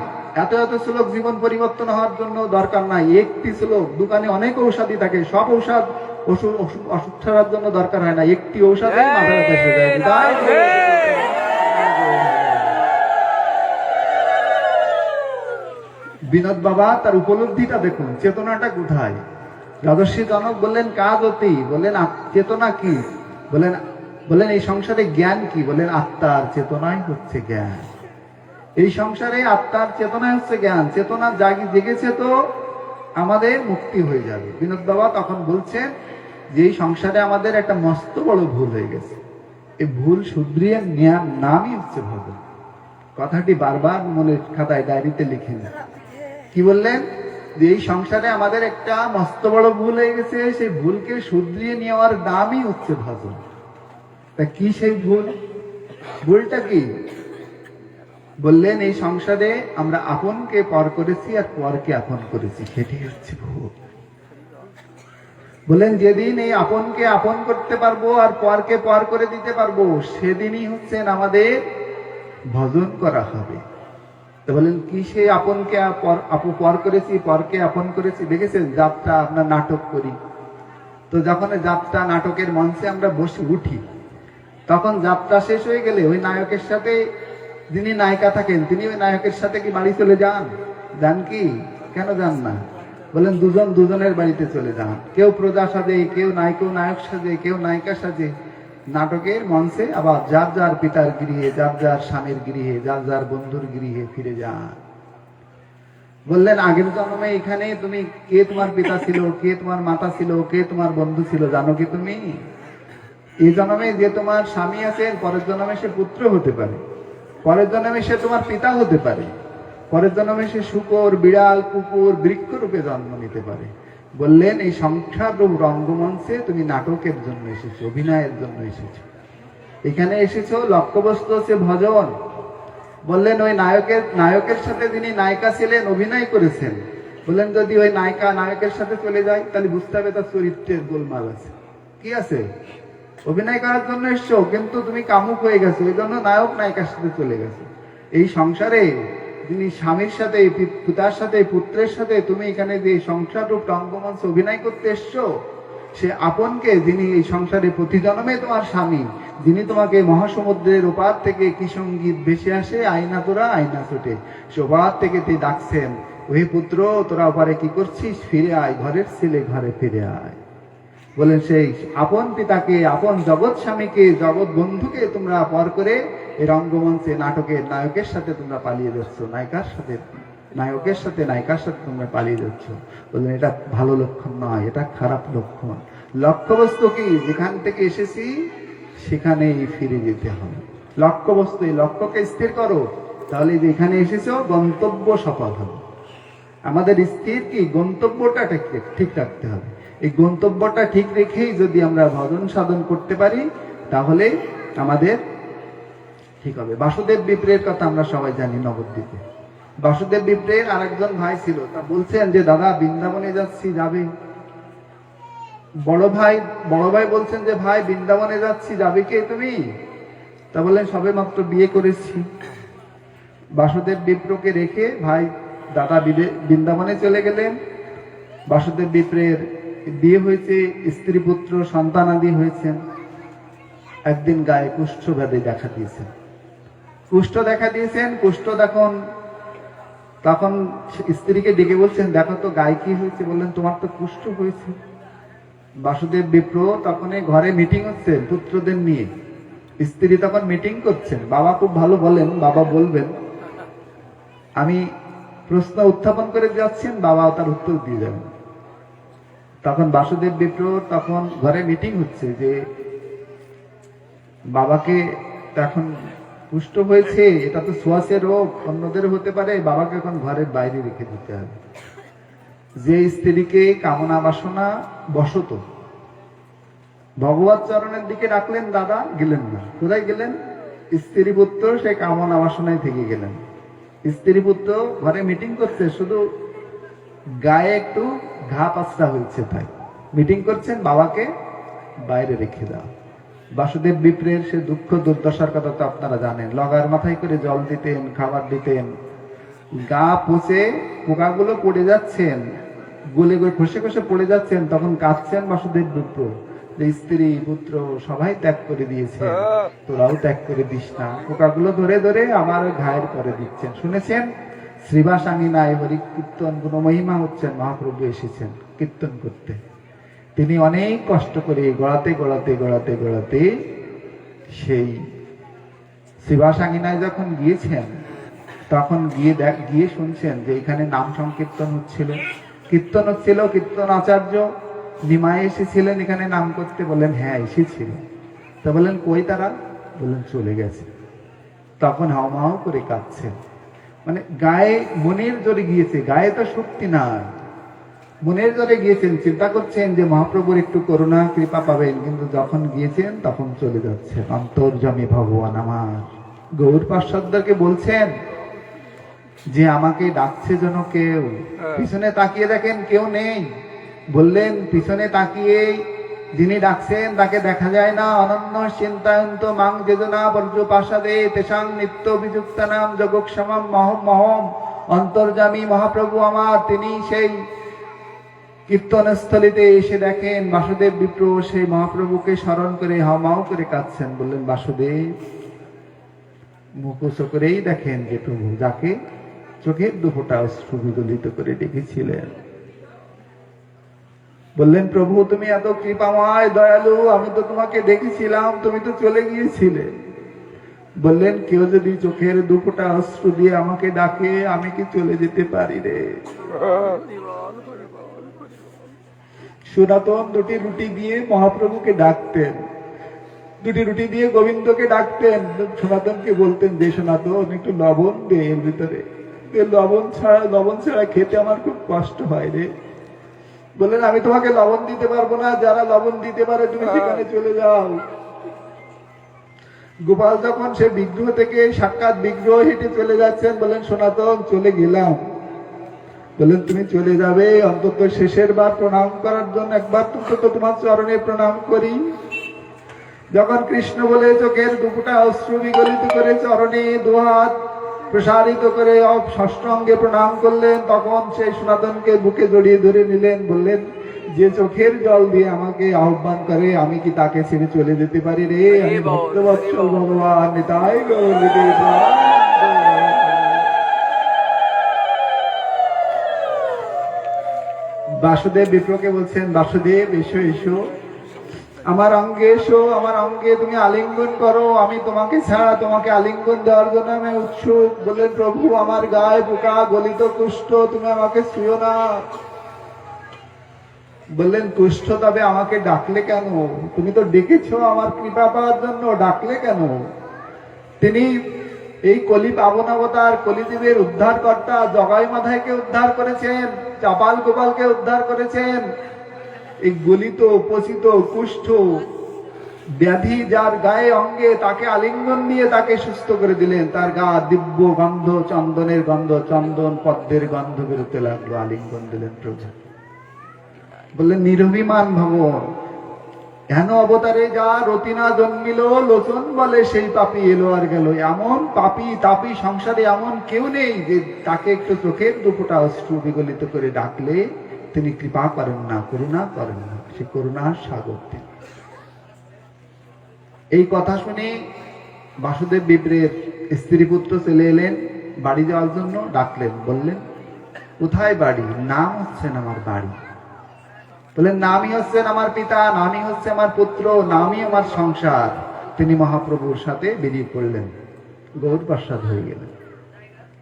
এত এত শ্লোক জীবন পরিবর্তন হওয়ার জন্য দরকার নাই। একটি শ্লোক, দোকানে অনেক ঔষধি থাকে, সব অসুখ ছাড়ার জন্য দরকার হয় না। একটি ঔষধে মাথা ব্যথা এসে যায়। বিনোদ বাবা তার উপলব্ধিটা দেখুন, চেতনাটা কোথায়। রাজর্ষি জনক বললেন কাজ অতি, বললেন চেতনা কি? বললেন এই সংসারে জ্ঞান কি? বললেন আত্মার চেতনাই হচ্ছে জ্ঞান। এই সংসারে আত্মার চেতনাই হচ্ছে জ্ঞান। চেতনা জেগেছে তো আমাদের মুক্তি হয়ে যাবে। বিনোদ বাবা তখন বলছেন যে এই সংসারে আমাদের একটা মস্ত বড় ভুল হয়ে গেছে। এই ভুল শুধরিয়ে নেওয়ার নামই হচ্ছে ভজন। কথাটি বারবার মনের খাতায় ডায়েরিতে লিখে নেন। কি বললেন? যে এই সংসারে আমাদের একটা মস্ত বড় ভুল হয়ে গেছে, সেই ভুলকে শুধরিয়ে নেওয়ার নামই হচ্ছে ভজন। তা কি সেই ভুল? ভুলটা কি? বললেন এই সংসারে আমরা আপনকে পর করেছি আর পরকে আপন করেছি, সেটি হচ্ছে ভুল। বললেন যেদিন এই আপনকে আপন করতে পারবো আর পরকে পর করে দিতে পারবো, সেদিনই হচ্ছেন আমাদের ভজন করা হবে। তো বলেন কি সেই আপনকে পর করেছি, পরকে আপন করেছি? দেখেছেন যাত্রা আমরা নাটক করি, তো যখন যাত্রা নাটকের মঞ্চে আমরা বসে উঠি, তখন যাত্রা শেষ হয়ে গেলে ওই নায়কের সাথে যিনি নায়িকা থাকেন তিনি ওই নায়কের সাথে কি বাড়ি চলে যান? যান কি? কেন যান না? বলেন দুজন দুজনের বাড়িতে চলে যান। কেউ প্রজা সাজে, কেউ নায়ক সাজে, কেউ নায়িকা সাজে। নাটকের মঞ্চে আবার যার যার পিতার গৃহে, যার যার স্বামীর গৃহে, যার যার বন্ধুর গৃহে ফিরে যান। বললেন আগের জন্মে এখানে তুমি কে তোমার পিতা ছিল, কে তোমার মাতা ছিল, কে তোমার বন্ধু ছিল জানো কি তুমি? এই জন্মে যে তোমার স্বামী আছেন, পরের জন্মে সে পুত্র হতে পারে, পরের জন্মে সে তোমার পিতা হতে পারে। পরের জন্মে সে শূকর, বিড়াল, কুকুর, বৃক্ষ রূপে জন্ম নিতে পারে। বললেন এই সংসার রূপ রঙ্গমঞ্চে তুমি নাটকের জন্য এসেছো, অভিনয়ের জন্য এসেছো, এখানে এসেছো, লক্ষ্যবস্তু হচ্ছে ভজন। বললেন ওই নায়কের সাথে যিনি নায়িকা ছিলেন, অভিনয় করেছেন, বললেন যদি ওই নায়িকা নায়কের সাথে চলে যায় তাহলে বুঝতে হবে তার চরিত্রের গোলমাল আছে, কি আছে। অভিনয় করার জন্য এসছো, কিন্তু তুমি কামুক হয়ে গেছো, ওই জন্য নায়ক নায়িকার সাথে চলে গেছো। এই সংসারে যিনি স্বামীর সাথে, পিতার সাথে, পুত্রের সাথে তুমি এখানে যে সংসার রূপ রঙ্গমঞ্চে অভিনয় করতে এসছো, সে আপনকে, যিনি এই সংসারে প্রতি জন্মে তোমার স্বামী, যিনি তোমাকে মহাসমুদ্রের ওপার থেকে কি সঙ্গীত ভেসে আসে, আয়না তোরা আয়না ছোটে, সে ওপার থেকে তিনি ডাকছেন, ওহে পুত্র তোরা ওপারে কি করছিস, ফিরে আয়, ঘরের ছেলে ঘরে ফিরে আয়। বলেন সেই আপন পিতাকে, আপন জগৎ স্বামীকে, জগৎ বন্ধুকে তোমরা পর করে এই রঙ্গমঞ্চে নাটকের নায়কের সাথে তোমরা পালিয়ে যাচ্ছ, নায়কের সাথে নায়িকার সাথে তোমরা পালিয়ে যাচ্ছ। বললেন এটা ভালো লক্ষণ নয়, এটা খারাপ লক্ষণ। লক্ষ্যবস্তু কি, যেখান থেকে এসেছি সেখানেই ফিরে যেতে হবে। লক্ষ্যবস্তু, এই লক্ষ্যকে স্থির করো, তাহলে যেখানে এসেছো গন্তব্য সফল হবে। আমাদের স্থির কি, গন্তব্যটা ঠিক রাখতে হবে। এই গন্তব্যটা ঠিক রেখেই যদি আমরা ভজন সাধন করতে পারি তাহলে আমাদের ঠিক হবে। বাসুদেব বিপ্রের কথা আমরা সবাই জানি, নবদ্বীপে বাসুদেব বিপ্রের আরেকজন ভাই ছিল, তা বলছেন যে দাদা বৃন্দাবনে যাচ্ছি, যাবে? বড় ভাই বলছেন যে ভাই বৃন্দাবনে যাচ্ছি, যাবে কে তুমি? তা বললেন সবে মাত্র বিয়ে করেছি। বাসুদেব বিপ্রকে রেখে ভাই দাদা বৃন্দাবনে চলে গেলেন। বাসুদেব বিপ্রের বিয়ে হয়েছে, স্ত্রী পুত্র সন্তানাদি হয়েছেন। একদিন গায়ে কুষ্ঠ ব্যাধি দেখা দিয়েছেন। কুষ্ঠ তখন স্ত্রীকে ডেকে বলছেন দেখো তো গায়ে কি হয়েছে। বললেন তোমার তো কুষ্ঠ হয়েছে। বাসুদেব বিপ্র তখন ঘরে মিটিং হচ্ছে পুত্রদের নিয়ে, স্ত্রী তখন মিটিং করছেন। বাবা খুব ভালো বলেন, বাবা বলবেন, আমি প্রশ্ন উত্থাপন করে যাচ্ছেন, বাবা তার উত্তর দিয়ে যাবেন। তখন বাসুদেব বিপ্র তখন ঘরে মিটিং হচ্ছে যে বাবাকে এখন কুষ্ঠ হয়েছে, এটা তো ছোঁয়াচে রোগ, অন্যদের হতে পারে, বাবাকে এখন ঘরের বাইরে রেখে দিতে হবে। যে স্ত্রীকে কামনা বাসনা বশত ভগবত চরণের দিকে ডাকলেন, দাদা গেলেন না। কোথায় গেলেন? স্ত্রী পুত্র সে কামনা বাসনায় থেকে গেলেন। স্ত্রী পুত্র ঘরে মিটিং করছে, শুধু গায়ে একটু ঘা পাচড়া হয়েছে, তাই মিটিং করছেন, বাবাকে বাইরে রেখে দাও। বাসুদেব বিপ্রের সে দুঃখ দুর্দশার কথা তো আপনারা জানেন। লগার মাথায় করে জল দিতেন, খাবার দিতেন, গা পচে পোকাগুলো পড়ে যাচ্ছেন, গলে গলে খসে খসে পড়ে যাচ্ছেন। তখন কাঁদছেন বাসুদেব বিপ্র যে স্ত্রী পুত্র সবাই ত্যাগ করে দিয়েছে, তোরাও ত্যাগ করে দিস না। পোকাগুলো ধরে ধরে আমার ঘায়ের করে দিচ্ছেন। শুনেছেন শ্রীবাসাঙ্গিনায় হরি কীর্তন গুণমহিমা হচ্ছেন, মহাপ্রভু এসেছেন কীর্তন করতে। তিনি অনেক কষ্ট করে গড়াতে সেই শ্রীবাসাঙ্গিনায় যখন গিয়েছেন, তখন গিয়ে শুনছেন যে এখানে নাম সংকীর্তন হচ্ছিল, কীর্তন আচার্য নিমায় এসেছিলেন এখানে নাম করতে। বললেন হ্যাঁ এসেছিল। তা বললেন কই তারা? বললেন চলে গেছে। তখন হাও করে কাঁদছেন, মানে গায়ে মনের জোরে গিয়েছে, গায়ে তো শক্তি নাই, মনের জোরে গিয়েছেন। চিন্তা করছেন যে মহাপ্রভুর একটু করুণা কৃপা পাবেন, কিন্তু যখন গিয়েছেন তখন চলে যাচ্ছেন। অন্তর্যামী ভগবান আমার। গৌর পার্শ্বদকে বলছেন যে আমাকে ডাকছে যেন কেউ, পিছনে তাকিয়ে দেখেন কেউ নেই। বললেন পিছনে তাকিয়ে যিনি ডাকছেন তাকে দেখা যায় না। অনন্য চিন্তায়ন্ত মাং যোজনা বর্জ্যপাশাদে তেসাং নিত্য অভিযুক্ত নাম জগৎসমম মহম। অন্তর্যামী মহাপ্রভু আমার, তিনি সেই কীর্তনস্থলিতে এসে দেখেন বাসুদেব বিপ্র সেই মহাপ্রভুকে স্মরণ করে হামাও করে কাঁদছেন। বললেন বাসুদেব, মুখ উঁচু করেই দেখেন যে প্রভু যাকে চোখের দুফোঁটা অশ্রু বিগলিত করে ডেকেছিলেন। বললেন প্রভু তুমি এত কৃপাময় দয়ালু, আমি তো তোমাকে দেখেছিলাম, তুমি তো চলে গিয়েছিলে। বললেন কেউ যদি চোখের দুফোঁটা অশ্রু দিয়ে আমাকে ডাকে, আমি কি চলে যেতে পারি রে? সনাতন দুটি রুটি দিয়ে মহাপ্রভুকে ডাকতেন, দুটি রুটি দিয়ে গোবিন্দকে ডাকতেন। সনাতনকে বলতেন যে সনাতন একটু লবণ দে এর ভিতরে, লবণ ছাড়া খেতে আমার খুব কষ্ট হয় রে। বললেন আমি তোমাকে লবণ দিতে পারবো না, যারা লবণ দিতে পারে তুমি সেখানে চলে যাও। গোপাল যখন সে বিগ্রহ থেকে সাক্ষাৎ বিগ্রহ হেঁটে চলে যাচ্ছেন, বলেন সনাতন চলে গেলাম। বলেন তুমি চলে যাবে, অন্তত শেষের বার প্রণাম করার জন্য একবার অন্তত তোমার চরণে প্রণাম করি। যখন কৃষ্ণ বলে চোখের দুপুটা অশ্রু বিগলিত করে চরণে দুহাত প্রসারিত করে ষষ্টাঙ্গে প্রণাম করলেন, তখন সেই সনাতনকে বুকে জড়িয়ে ধরে নিলেন। বললেন যে চোখের জল দিয়ে আমাকে আহ্বান করে, আমি কি তাকে ছেড়ে চলে যেতে পারি রে? আমি ভক্তবৎসল ভগবান নিতাই গৌর। বাসুদেব বিপ্রকে বলছেন, বাসুদেব এসো এসো, আমার অঙ্গে এসো, আমার অঙ্গে তুমি আলিঙ্গন করো, আমি তোমাকে ছাড়া তোমাকে আলিঙ্গন দেওয়ার জন্য আমি উৎসুক। বললেন প্রভু আমার গায়ে পোকা গলিত কুষ্ঠ, তুমি আমাকে ছুঁয়ো না। বললেন কুষ্ঠ তবে আমাকে ডাকলে কেন? তুমি তো ডেকেছো আমার কৃপা পাওয়ার জন্য, ডাকলে কেন? তিনি এই কলি পাবন অবতার, কলিযুগের উদ্ধার কর্তা, জগাই মাধাইকে উদ্ধার করেছেন, চাপাল গোপালকে উদ্ধার করেছেন। এই গলিত পচিত কুষ্ঠ ব্যাধি যার গায়ে অঙ্গে, তাকে আলিঙ্গন দিয়ে তাকে সুস্থ করে দিলেন। তার গা দিব্য গন্ধ, চন্দনের গন্ধ, চন্দন পদ্মের গন্ধ বেরোতে লাগলো, আলিঙ্গন দিলেন প্রভু। বললেন নিরভিমান ভগবান, হেন অবতারে যা রতিনা জন্মিল, লোচন বলে সেই পাপী এলো আর গেল। এমন পাপী তাপী সংসারে এমন কেউ নেই যে তাকে একটু চোখের দুপুটা অশ্রু বিগলিত করে ডাকলে তিনি কৃপা করেন না, করুণা করেন না। সে করুণার সাগর তিনি। এই কথা শুনে বাসুদেব বিপ্রের স্ত্রী পুত্র চলে এলেন বাড়ি যাওয়ার জন্য, ডাকলেন, বললেন কোথায় বাড়ি? নাম হচ্ছেন আমার বাড়ি। বললেন নামই হচ্ছেন আমার পিতা, নামই হচ্ছে আমার পুত্র, নামই আমার সংসার। তিনি মহাপ্রভুর সাথে বেরিয়ে পড়লেন, গৌর প্রসাদ হয়ে গেলেন।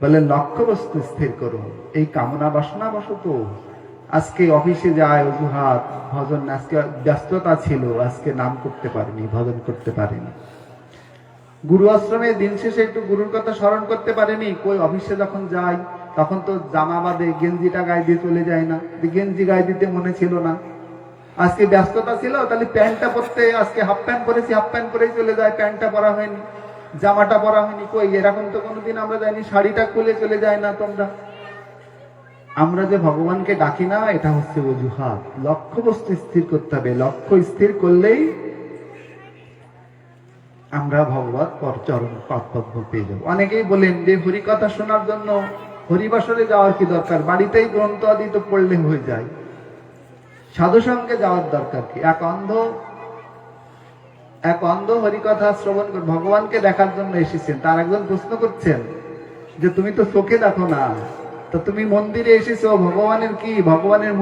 বললেন লক্ষ্য বস্তু স্থির করুন, এই কামনা বাসনা বশত আজকে অফিসে যায় অজুহাত, ভজন আজকে ব্যস্ততা ছিল, আজকে নাম করতে পারেনি, ভজন করতে পারেনি, গুরু আশ্রমে দিন শেষে একটু গুরুর কথা স্মরণ করতে পারেনি। কই অফিসে যখন যাই তখন তো জামা বাদে গেঞ্জিটা গায়ে দিয়ে চলে যায় না, গেঞ্জি গায়ে দিতে মনে ছিল না, আজকে ব্যস্ততা ছিল, তাহলে প্যান্টটা পরতে, আজকে হাফ প্যান্ট পরেছি, হাফ প্যান্ট পরেই চলে যায়, প্যান্টটা পরা হয়নি, জামাটা পরা হয়নি। কই এরকম তো কোনোদিন আমরা যাইনি, শাড়িটা খুলে চলে যায় না তোমরা। আমরা যে ভগবানকে ডাকি না, এটা হচ্ছে অজুহাত। লক্ষ্য বস্তু স্থির করতে হবে, লক্ষ্য স্থির করলেই আমরা ভগবত চরণ পদ্ম পেয়ে যাবো। অনেকেই বলেন যে হরি কথা শোনার জন্য হরিবাসরে যাওয়ার কি দরকার, বাড়িতেই গ্রন্থ আদি তো পড়লে হয়ে যায়, সাধু সঙ্গে যাওয়ার দরকার কি? এক অন্ধ হরিকথা শ্রবণ করে ভগবানকে দেখার জন্য এসেছেন। তার একজন প্রশ্ন করছেন যে তুমি তো চোখে দেখো না, তো তুমি মন্দিরে এসেছো, ভগবানের কি, ভগবানের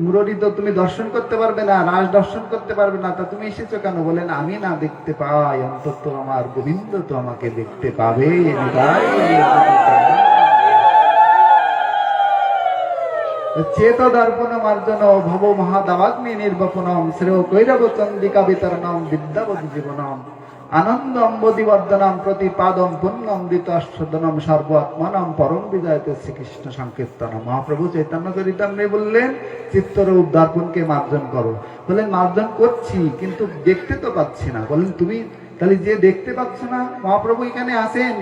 মুররি তো তুমি দর্শন করতে পারবে না, রাস দর্শন করতে পারবে না, তা তুমি এসেছো কেন? বলেন আমি না দেখতে পাই, অন্তত আমার গোবিন্দ তো আমাকে দেখতে পাবে। চেত দর্পণ মার্জন ভব মহাদাবাগ্নি নির্বাপনম শ্রেয় কৈরব চন্দিকা বিতরণম বিদ্যাবত জীবনম আনন্দ অম্বদিবর্ধনম প্রতিপাদম পুণ্যমৃতস্বদনম সর্বাত্মনম পরম বিজয়তে শ্রীকৃষ্ণ সংকীর্তনম। মহাপ্রভু চৈতন্য চরিতামৃতে বললেন চিত্তরূপ দর্পণকে মার্জন করো। বললেন মার্জন করছি, কিন্তু দেখতে তো পাচ্ছি না। বললেন তুমি তাহলে যে দেখতে পাচ্ছ না, মহাপ্রভু এখানে আছেন,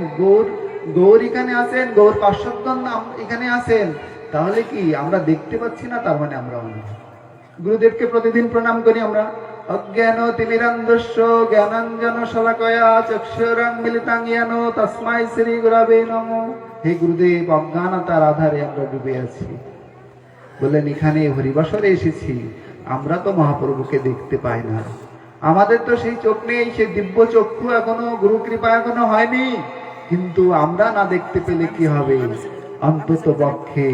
গৌর এখানে আছেন, গৌর পার্শ্বদন এখানে আছেন, তাহলে কি আমরা দেখতে পাচ্ছি না? তার মানে আমরা অন্ধ। গুরুদেবকে প্রতিদিন প্রণাম করি আমরা। অজ্ঞান তিমিরান্ধস্য জ্ঞানাঞ্জন শলাকয়া চক্ষুরুন্মিলিতাং येन তস্মাই শ্রী গুরবে নমঃ। হে গুরুদেব, অজ্ঞানতার আধারে আমরা ডুবে আছি। বললেন এখানে হরিবাসরে এসেছি, আমরা তো মহাপ্রভুকে দেখতে পাই না, আমাদের তো সেই চোখ নেই, সেই দিব্য চক্ষু এখনো গুরু কৃপা এখনো হয়নি। কিন্তু আমরা না দেখতে পেলে কি হবে? অন্তত পক্ষে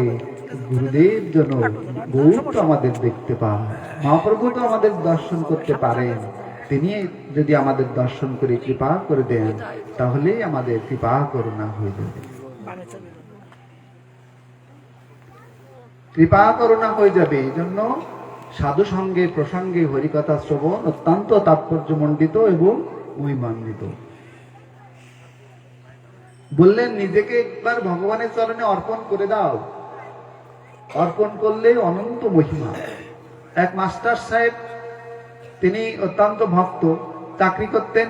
গুরুদেব যেন গৌর তো আমাদের দেখতে পায়, মহাপ্রভু তো আমাদের দর্শন করতে পারেন। তিনি যদি আমাদের দর্শন করে কৃপা করে দেন, তাহলেই আমাদের কৃপা করুণা হয়ে যাবে, কৃপা করুণা হয়ে যাবে। এই জন্য সাধু সঙ্গে প্রসঙ্গে হরিকথা শ্রবণ অত্যন্ত তাৎপর্যমণ্ডিত এবং মহিমান্বিত। বললেন নিজেকে একবার ভগবানের চরণে অর্পণ করে দাও, অর্পণ করলে অনন্ত মহিমা। এক মাস্টার সাহেব, তিনি অত্যন্ত ভক্ত, চাকরি করতেন।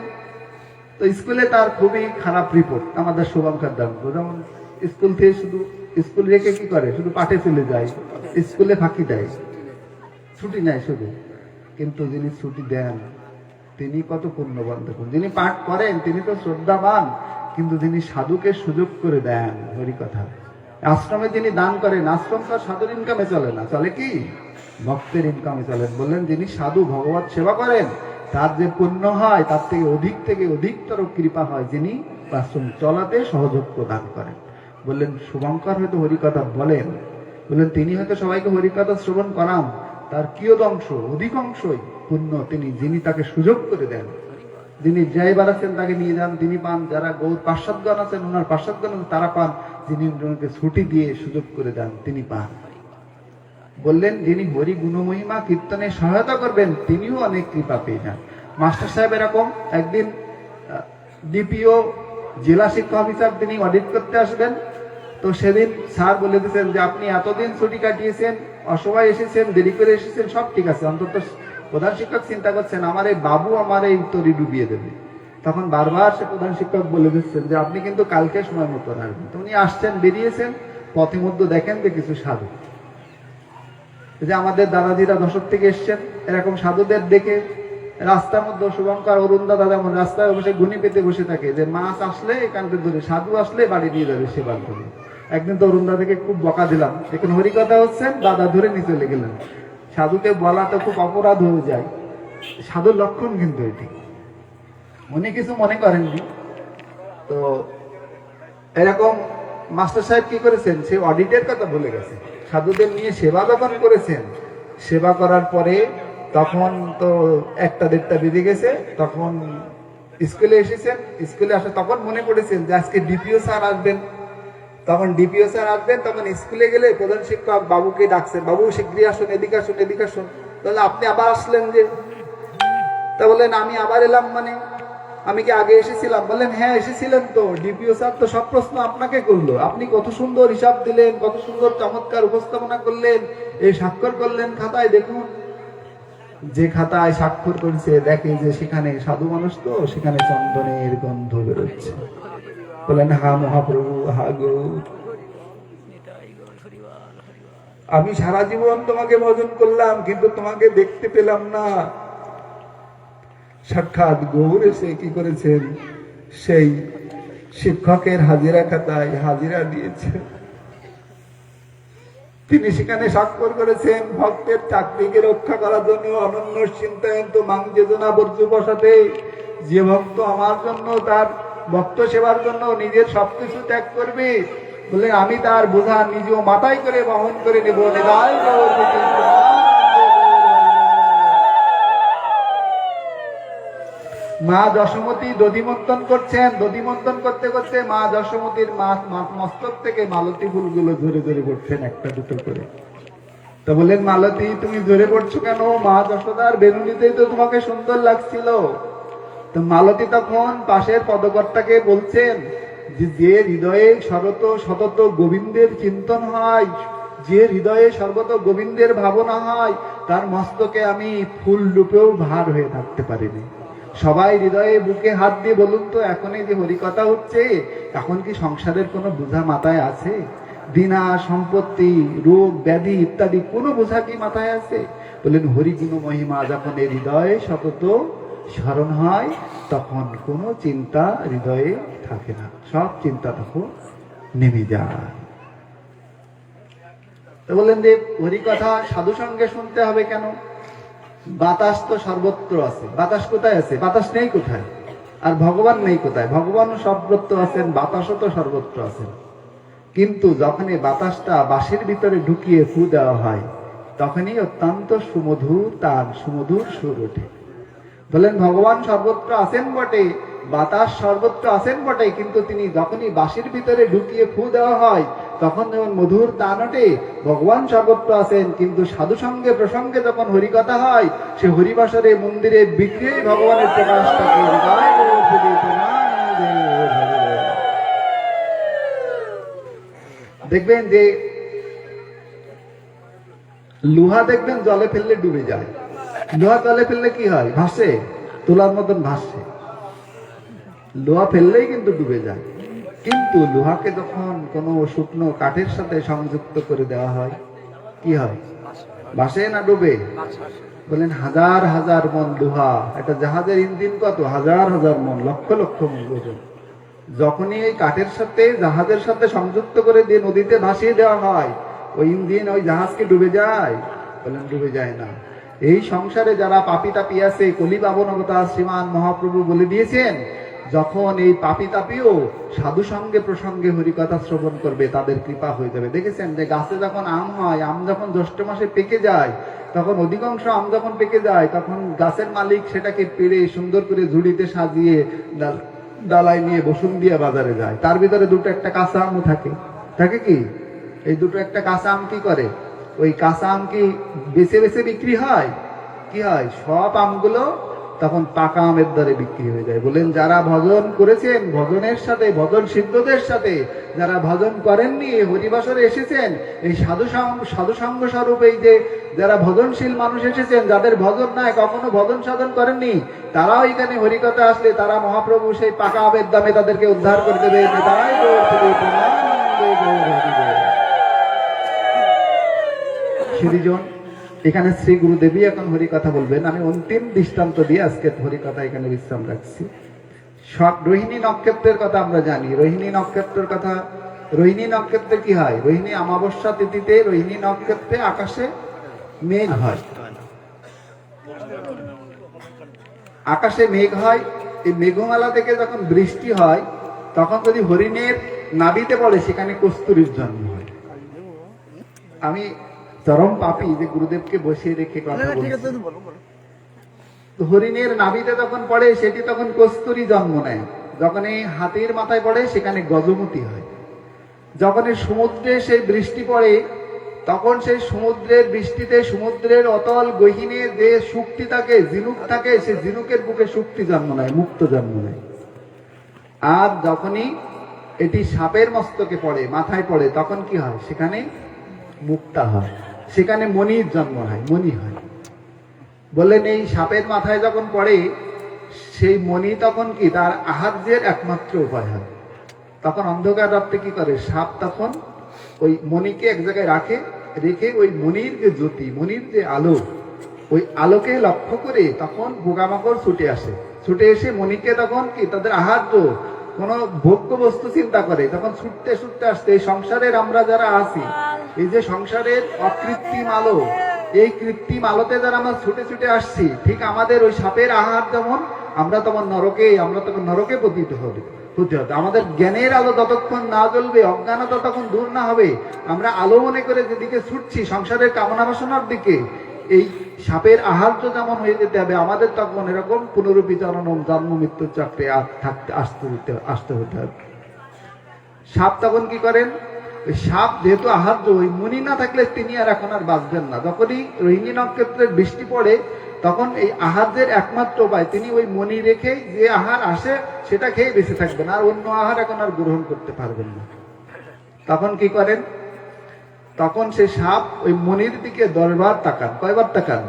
তো স্কুলে তার খুবই খারাপ রিপোর্ট, আমাদের শুভঙ্কর দাম যেমন স্কুল থেকে শুধু স্কুল রেখে কি করে, শুধু পাঠে চলে যায়, স্কুলে ফাঁকি দেয়, ছুটি নেয় শুধু। কিন্তু যিনি ছুটি দেন তিনি কত পুণ্যবান দেখুন। যিনি পাঠ করেন তিনি তো শ্রদ্ধাবান, কিন্তু যিনি সাধুকে সুযোগ করে দেন হরিকথা। আশ্রমে যিনি দান করেন, আশ্রম তো সাধুর ইনকামে চলে না, চলে কি ভক্তের ইনকামে চলেন। বললেন যিনি সাধু ভগবত সেবা করেন তার যে পুণ্য হয় তার থেকে অধিকতর কৃপা হয় যিনি আশ্রম চলাতে সহযোগ প্রদান করেন। বললেন শুভঙ্কর হয়তো হরিকথা বলেন, বললেন তিনি হয়তো সবাইকে হরিকথা শ্রবণ করান, তার কিয়দংশ অধিকাংশই পুণ্য তিনি যিনি তাকে সুযোগ করে দেন। যিনি যাই বাড়াচ্ছেন তাকে নিয়ে যান, তিনি পান। যারা গৌর পার্শ্বদগণ আছেন ওনার পার্শ্বদগণ তারা পান, যিনি ওনাকে ছুটি দিয়ে সুযোগ করে দেন তিনি পান। বললেন যিনি হরি গুণমহিমা কীর্তনে সহায়তা করবেন তিনিও অনেক কৃপা পেয়ে যান। মাস্টার সাহেব এরকম একদিন ডিপিও জেলা শিক্ষা অফিসার তিনি অডিট করতে আসবেন। তো সেদিন স্যার বলে দিয়েছেন যে আপনি এতদিন ছুটি কাটিয়েছেন, অসময় এসেছেন, দেরি করে এসেছেন, সব ঠিক আছে, অন্তত প্রধান শিক্ষক চিন্তা করছেন আমার এই বাবু আমার এই তরি ডুবিয়ে দেবে। তখন বারবার সে প্রধান শিক্ষক বলে দিচ্ছেন যে আপনি কিন্তু কালকে সময় মতো আসবেন। তো উনি আসছেন, বেরিয়েছেন, পথে মধ্যে দেখেন যে কিছু সাধু, যে আমাদের দাদাজিরা দশক থেকে এসছেন, এরকম সাধুদের দেখে রাস্তার মধ্যে শুভঙ্কর অরুণ দাদা যেমন রাস্তায় বসে গুনি পেতে বসে থাকে যে মাছ আসলে এখানকে ধরে, সাধু আসলে বাড়ি দিয়ে যাবে সেবার করে। একদিন তো অরুণ দাদাকে খুব বকা দিলাম, দেখুন হরিকথা হচ্ছেন, দাদা ধরে নিয়ে চলে গেলেন। সাধুকে বলা তো খুব অপরাধ হয়ে যায়, সাধুর লক্ষণ কিন্তু এটি, উনি কিছু মনে করেননি। তো এরকম মাস্টার সাহেব কি করেছেন, সে অডিটের কথা ভুলে গেছে। সাধুদের নিয়ে সেবা যখন করেছেন, সেবা করার পরে তখন তো 1টা-1.5টা বেজে গেছে, তখন স্কুলে এসেছেন। স্কুলে আসে তখন মনে পড়েছেন যে আজকে ডিপিও স্যার আসবেন। তখন ডিপিও স্যার আসবেন, তখন স্কুলে গেলে প্রধান শিক্ষক বাবুকে ডাকছেন, বাবু শীঘ্রই আসুন, এদিকে আসুন, এদিকে আসুন। তাহলে আপনি আবার আসলেন যে? তা বললেন আমি আবার এলাম মানে আমি কি আগে এসেছিলাম? বললেন হ্যাঁ এসেছিলেন তো, ডিপিও স্যার তো সব প্রশ্ন আপনাকে করলো, আপনি কত সুন্দর হিসাব দিলেন, কত সুন্দর চমৎকার উপস্থাপনা করলেন, এই স্বাক্ষর করলেন খাতায়, দেখুন। যে খাতায় স্বাক্ষর করেছে দেখে যে সেখানে সাধু মানুষ, তো সেখানে চন্দনের গন্ধ বেরোচ্ছে। বলেন হা মহাপ্রভু, হা গৌর, আমি সারা জীবন তোমাকে ভজন করলাম কিন্তু তোমাকে দেখতে পেলাম না। সাক্ষাৎ গৌর এসে কি করেছেন, সেই শিক্ষকের হাজিরা খাতায় হাজিরা দিয়েছে। তিনি সেখানে স্বাক্ষর করেছেন ভক্তের চাকরিকে রক্ষা করার জন্য অনন্য চিন্তায়ন্ত মাং যোজনা বর্জু বসাতে, যে ভক্ত আমার জন্য তার ভক্ত সেবার জন্য নিজের সবকিছু ত্যাগ করবে, বলে আমি তার বোঝা নিজেও মাথায় করে বহন করে নেব। মা যশোমতী দধিমন্থন করছেন, দধিমন্থন করতে করতে মা যশোমতীর মস্তক থেকে মালতী ফুলগুলো ধরে ধরে পড়ছেন একটা দুটো করে। তো বললেন মালতী তুমি ধরে পড়ছো কেন? মা যশোদার বেনুনিতেই তো তোমাকে সুন্দর লাগছিল। তো মালতী তখন পাশের পদকর্তাকে বলছেন যে হৃদয়ে সতত গোবিন্দের চিন্তন হয়, যে হৃদয়ে সর্বত গোবিন্দের ভাবনা হয়, তার মস্তকে আমি ফুল রূপেও ভার হয়ে থাকতে পারিনি। সবাই হৃদয়ে বুকে হাত দিয়ে বলুন তো, এখন এই যে হরিকথা হচ্ছে, এখন কি সংসারের কোনো বোঝা মাথায় আছে? বিনা সম্পত্তি, রোগ ব্যাধি ইত্যাদি কোনো বোঝা কি মাথায় আছে? বললেন হরিগুণ মহিমা যখন এই হৃদয়ে সতত স্মরণ হয় তখন কোনো চিন্তা হৃদয়ে থাকে না, সব চিন্তা তখন নেমে যায়। তো বললেন যে হরিকথা সাধু সঙ্গে শুনতে হবে কেন? বাতাস তো সর্বত্র আছে, বাতাস কোথায় আছে? বাতাস নেই কোথায়? আর ভগবান নেই কোথায়? ভগবানও সর্বত্র আছেন, বাতাসও তো সর্বত্র আছেন। কিন্তু যখন এই বাতাসটা বাঁশির ভিতরে ঢুকিয়ে ফু দেওয়া হয় তখনই অত্যন্ত সুমধুর তার সুমধুর সুর ওঠে। বলেন ভগবান সর্বত্র আছেন বটে, বাতাস সর্বত্র আছেন বটে, কিন্তু তিনি যখনই বাঁশির ভিতরে ঢুকিয়ে ফু দেওয়া হয় তখন যেমন মধুর তান ওঠে। ভগবান সর্বত্র আছেন, কিন্তু সাধু সঙ্গে প্রসঙ্গে যখন হরিকথা হয় সে হরিবাসরে মন্দিরে বিক্রি ভগবানের প্রকাশটাকে দেখবেন যে লোহা দেখবেন জলে ফেললে ডুবে যায়, লোহা জলে ফেললে কি হয়, ভাসে, তোলার মতন ভাসে। লোহা ফেললেই কিন্তু ডুবে যায়। কিন্তু লোহাকে যখন কোনো শুকনো কাঠের সাথে সংযুক্ত করে দেওয়া হয়, কি হয়, ভাসে না ডুবে? বলেন হাজার হাজার মন লোহা, একটা জাহাজের ইঞ্জিন কত, হাজার হাজার মন, লক্ষ লক্ষ মন ওজন। যখনই এই কাঠের সাথে জাহাজের সাথে সংযুক্ত করে দিয়ে নদীতে ভাসিয়ে দেওয়া হয়, ওই ইঞ্জিন ওই জাহাজকে ডুবে যায়? বলেন ডুবে যায় না। এই সংসারে যারা পাপী তাপী আছে, কলি পাবন অবতার শ্রীমান মহাপ্রভু বলে দিয়েছেন, যখন এই পাপী তাপীও সাধু সঙ্গে প্রসঙ্গে হরিকথা শ্রবণ করবে, তাদের কৃপা হয়ে যাবে। দেখেছেন যে গাছে যখন আম হয়, আম যখন জ্যৈষ্ঠ মাসে পেকে যায়, তখন অধিকাংশ আম যখন পেকে যায়, তখন গাছের মালিক সেটাকে পেড়ে সুন্দর করে ঝুড়িতে সাজিয়ে ডালায় নিয়ে বসুন দিয়ে বাজারে যায়। তার ভিতরে দুটো একটা কাঁচা আমও থাকে, থাকে কি? এই দুটো একটা কাঁচা আম কি করে, ওই কাঁচা আম কি বেছে বেছে বিক্রি হয়? কি হয়, সব আমগুলো তখন পাকা আমের দরে বিক্রি হয়ে যায়। বলেন যারা ভজন করেছেন, ভজনের সাথে, ভজন সিদ্ধদের সাথে যারা ভজন করেননি, হরিবাসরে এসেছেন, এই সাধু সঙ্গ স্বরূপ এই যে যারা ভজনশীল মানুষ এসেছেন, যাদের ভজন নাই, কখনো ভজন সাধন করেননি, তারাও এখানে হরিকথা আসলে তারা মহাপ্রভু সেই পাকা আমের দামে তাদেরকে উদ্ধার করে দেবে। শ্রীজন এখানে শ্রী গুরুদেবী এখন হরিকথা বলবেন। আমি অন্তিম দৃষ্টান্ত দিয়ে আজকে হরিকথা এখানে বিশ্রাম রাখছি। রোহিণী নক্ষত্রের কথা আমরা জানি। রোহিণী নক্ষত্রের কথা, রোহিণী নক্ষত্রে কি হয়, রোহিণী অমাবস্যা তিথিতে রোহিণী নক্ষত্রে আকাশে মেঘ হয়, আকাশে মেঘ হয়। এই মেঘমালা থেকে যখন বৃষ্টি হয়, তখন যদি হরিণের নাভিতে পড়ে, সেখানে কস্তুরীর জন্ম হয়। আমি চরম পাপী যে গুরুদেবকে বসিয়ে রেখে কথা বলছি। হরিণের নাভিতে যখন পড়ে, সেটি তখন কস্তুরী জন্ম নেয়। যখন এই হাতির মাথায় পড়ে, সেখানে গজমতি হয়। যখন এই সমুদ্রে সেই বৃষ্টি পড়ে, তখন সেই সমুদ্রের বৃষ্টিতে সমুদ্রের অতল গহীনে যে শুক্তি থাকে, ঝিনুক থাকে, সেই ঝিনুকের বুকে শুক্তি জন্ম নেয়, মুক্ত জন্ম নেয়। আর যখনই এটি সাপের মস্তকে পড়ে, মাথায় পড়ে, তখন কি হয়, সেখানে মুক্তা হয়, সেখানে মণির জন্ম হয়, মণি হয়। বললেন এই সাপের মাথায় যখন পড়ে, সেই মণি তখন কি তার আহার্যের একমাত্র উপায় হয়। তখন অন্ধকার রাত্রে কি করে, সাপ তখন ওই মণিকে এক জায়গায় রেখে ওই মণির যে জ্যোতি, মণির যে আলো, ওই আলোকে লক্ষ্য করে তখন পোকামাকড় ছুটে আসে। ছুটে এসে মণিকে তখন কি তাদের আহার্য কোন ভোগ্য বস্তু চিন্তা করে, তখন ছুটতে ছুটতে আসতে এই সংসারের আমরা যারা আছি, এই যে সংসারের অকৃত্রিম আলো, এই কৃত্রিম আলোতে যারা আমরা ছুটে ছুটে আসছি, ঠিক আমাদের ওই সাপের আহার যেমন, আমরা তখন নরকে পতিত হতে হবে। আমাদের জ্ঞানের আলো যতক্ষণ না জ্বলবে, অজ্ঞানতা তখন দূর না হবে, আমরা আলো মনে করে যেদিকে ছুটছি সংসারের কামনা বাসনার দিকে, এই সাপের আহার্য যেমন হয়ে যেতে হবে, আমাদের তখন এরকম পুনরুপিচারণম জন্ম মৃত্যুর চক্রে আসতে হতে হবে। সাপ তখন কি করেন, ওই সাপ যেহেতু আহার্য, ওই মুনি না থাকলে তিনি আর এখন আর বাঁচবেন না। যখনই রোহিণী নক্ষত্রের বৃষ্টি পড়ে, তখন এই আহার্যের একমাত্র উপায়, তিনি ওই মণি রেখে যে আহার আসে সেটা খেয়ে বেঁচে থাকবেন, আর অন্য আহার এখন আর গ্রহণ করতে পারবেন না। তখন কি করেন, তখন সে সাপ ওই মণির দিকে 10 বার তাকান। কয়বার তাকান,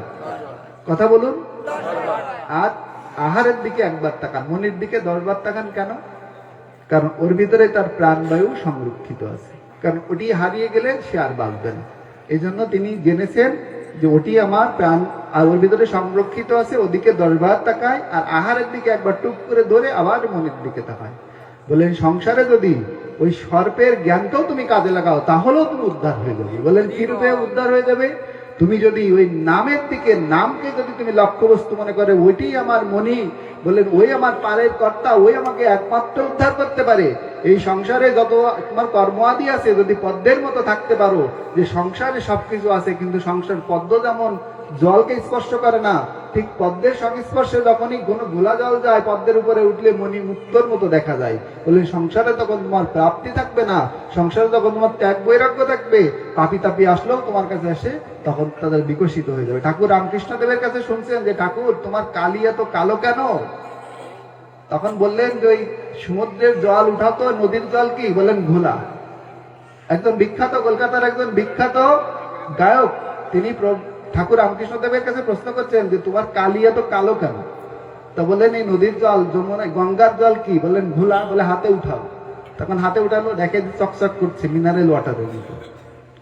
কথা বলুন? আর আহারের দিকে 1 বার তাকান। মণির দিকে 10 বার তাকান কেন? কারণ ওর ভিতরে তার প্রাণবায়ু সংরক্ষিত আছে, কারণ ওটি হারিয়ে গেলে সে আর বাঁচবে না। এই জন্য তিনি জেনেছেন যে ওটি আমার প্রাণ, আর ওর ভিতরে সংরক্ষিত আছে, ওদিকে 10 বার তাকায়, আর আহারের দিকে 1 বার টুক করে ধরে আবার মনের দিকে তাকায়। বলেন সংসারে যদি ওই সর্পের জ্ঞানটাও তুমি কাজে লাগাও, তাহলেও তুমি উদ্ধার হয়ে যাবে। বলেন কি রূপে উদ্ধার হয়ে যাবে? তুমি যদি ওই নামের দিকে, নামকে যদি তুমি লক্ষ্যবস্তু মনে করে, ওইটি আমার মনি, বলেন ওই আমার পারের কর্তা, ওই আমাকে একমাত্র উদ্ধার করতে পারে। এই সংসারে যত তোমার কর্মাদি আছে, যদি পদ্মের মতো থাকতে পারো, যে সংসারে সবকিছু আছে, কিন্তু সংসার পদ্ম যেমন জলকে স্পর্শ করে না, ঠিক পদ্মের সংস্পর্শে যখনই কোনো গোলা জল যায়, পদ্মের উপরে উঠলে মণি মুক্তর মতো দেখা যায়। বলেন সংসারে তখন তোমার প্রাপ্তি থাকবে না, সংসারে যখন তোমার ত্যাগ বৈরাগ্য থাকবে, পাপি তাপি আসলেও তোমার কাছে এসে তখন তাদের বিকশিত হয়ে যাবে। ঠাকুর রামকৃষ্ণ দেবের কাছে শুনছেন যে ঠাকুর তোমার কালি এত কালো কেন? তখন বললেন যে ওই সমুদ্রের জল উঠাতো, নদীর জল কি? বলেন ঘোলা। একজন বিখ্যাত, কলকাতার একজন বিখ্যাত গায়ক, তিনি ঠাকুর রামকৃষ্ণদেবের কাছে প্রশ্ন করছেন যে তোমার কালি এত কালো কেন? তা বললেন এই নদীর জল, যমুনা গঙ্গার জল কি? বললেন ঘোলা। বলে হাতে উঠাও। তখন হাতে উঠালো, দেখে চকচক করছে, মিনারেল ওয়াটারের মতো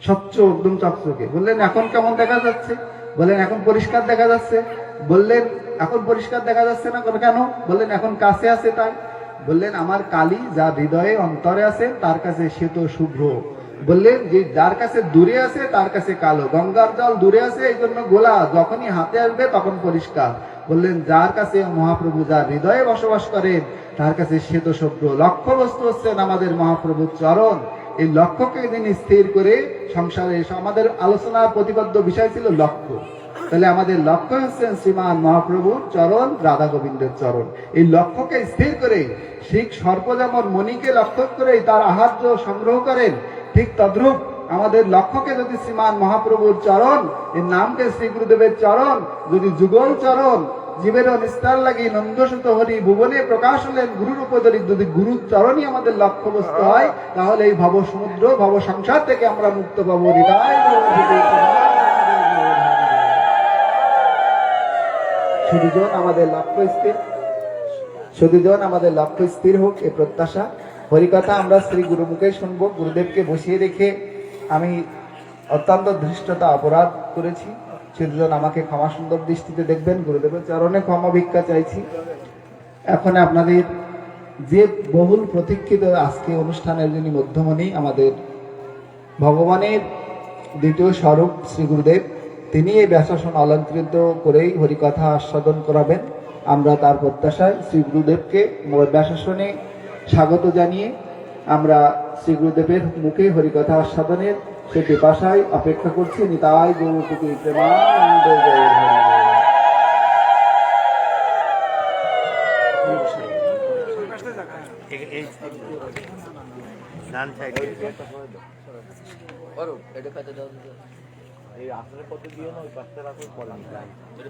স্বচ্ছ, একদম চকচকে। বললেন এখন কেমন দেখা যাচ্ছে? বললেন এখন পরিষ্কার দেখা যাচ্ছে। বললেন এখন পরিষ্কার দেখা যাচ্ছে না কেন? বললেন এখন কাছে আছে তাই। বললেন আমার কালি যা হৃদয়ে অন্তরে আছে তার কাছে সে তো শুভ্র। বললেন যে যার কাছে দূরে আছে তার কাছে কালো। গঙ্গার জল দূরে আছে এই জন্য গোলা, যখনই হাতে আসবে তখন পরিষ্কার। বললেন যার কাছে মহাপ্রভু যার হৃদয়ে বসবাস করেন তার কাছে সে তো শুভ্র। লক্ষ্য বস্তু হচ্ছেন আমাদের মহাপ্রভুর চরণ। এই লক্ষ্যকে তিনি স্থির করে সংসারে, আমাদের আলোচনার প্রতিপাদ্য বিষয় ছিল লক্ষ্য। তাহলে আমাদের লক্ষ্য হচ্ছেন শ্রীমান মহাপ্রভুর চরণ, রাধা গোবিন্দের চরণ। এই লক্ষ্যকে স্থির করে শিখ সর্প যেমন মণিকে লক্ষ্য করে তার আহার্য সংগ্রহ করেন, ঠিক তদ্রূপ আমাদের লক্ষ্যকে যদি শ্রীমান মহাপ্রভুর চরণ, এর নামকে শ্রী গুরুদেবের চরণ, যদি যুগল চরণ জীবের নিস্তার লাগি নন্দসুত হরি ভুবনে প্রকাশ হলেন গুরুর উপদরি, যদি গুরুর চরণই আমাদের লক্ষ্যবস্তু হয় তাহলে এই ভব সমুদ্র, ভব সংসার থেকে আমরা মুক্ত পাবো। শুধুজন আমাদের লক্ষ্য স্থির, শুধুজন আমাদের লক্ষ্য স্থির হোক এ প্রত্যাশা। হরিকথা আমরা শ্রী গুরুমুখে শুনবো। গুরুদেবকে বসিয়ে রেখে আমি অত্যন্ত ধৃষ্টতা অপরাধ করেছি, শুধুজন আমাকে ক্ষমা সুন্দর দৃষ্টিতে দেখবেন। গুরুদেবের চরণে ক্ষমা ভিক্ষা চাইছি। এখন আপনাদের যে বহুল প্রতীক্ষিত আজকে অনুষ্ঠানের যিনি মধ্যমণি, আমাদের ভগবানের দ্বিতীয় স্বরূপ শ্রী গুরুদেব, তিনি এই ব্যাসাসন অলঙ্কৃত করেই হরিকথা আস্বাদন করাবেন। আমরা তার প্রত্যাশায় শ্রী গুরুদেবকে ব্যাসাসনে স্বাগত জানিয়ে আমরা শ্রী গুরুদেবের মুখে হরিকথা আস্বাদনের সে পিপাসায় অপেক্ষা করছি। নিতাই গৌরপতি প্রেমানন্দ জয় হরি। এই আসলে কত দিও না, ওই পাঁচটা রাখো পরে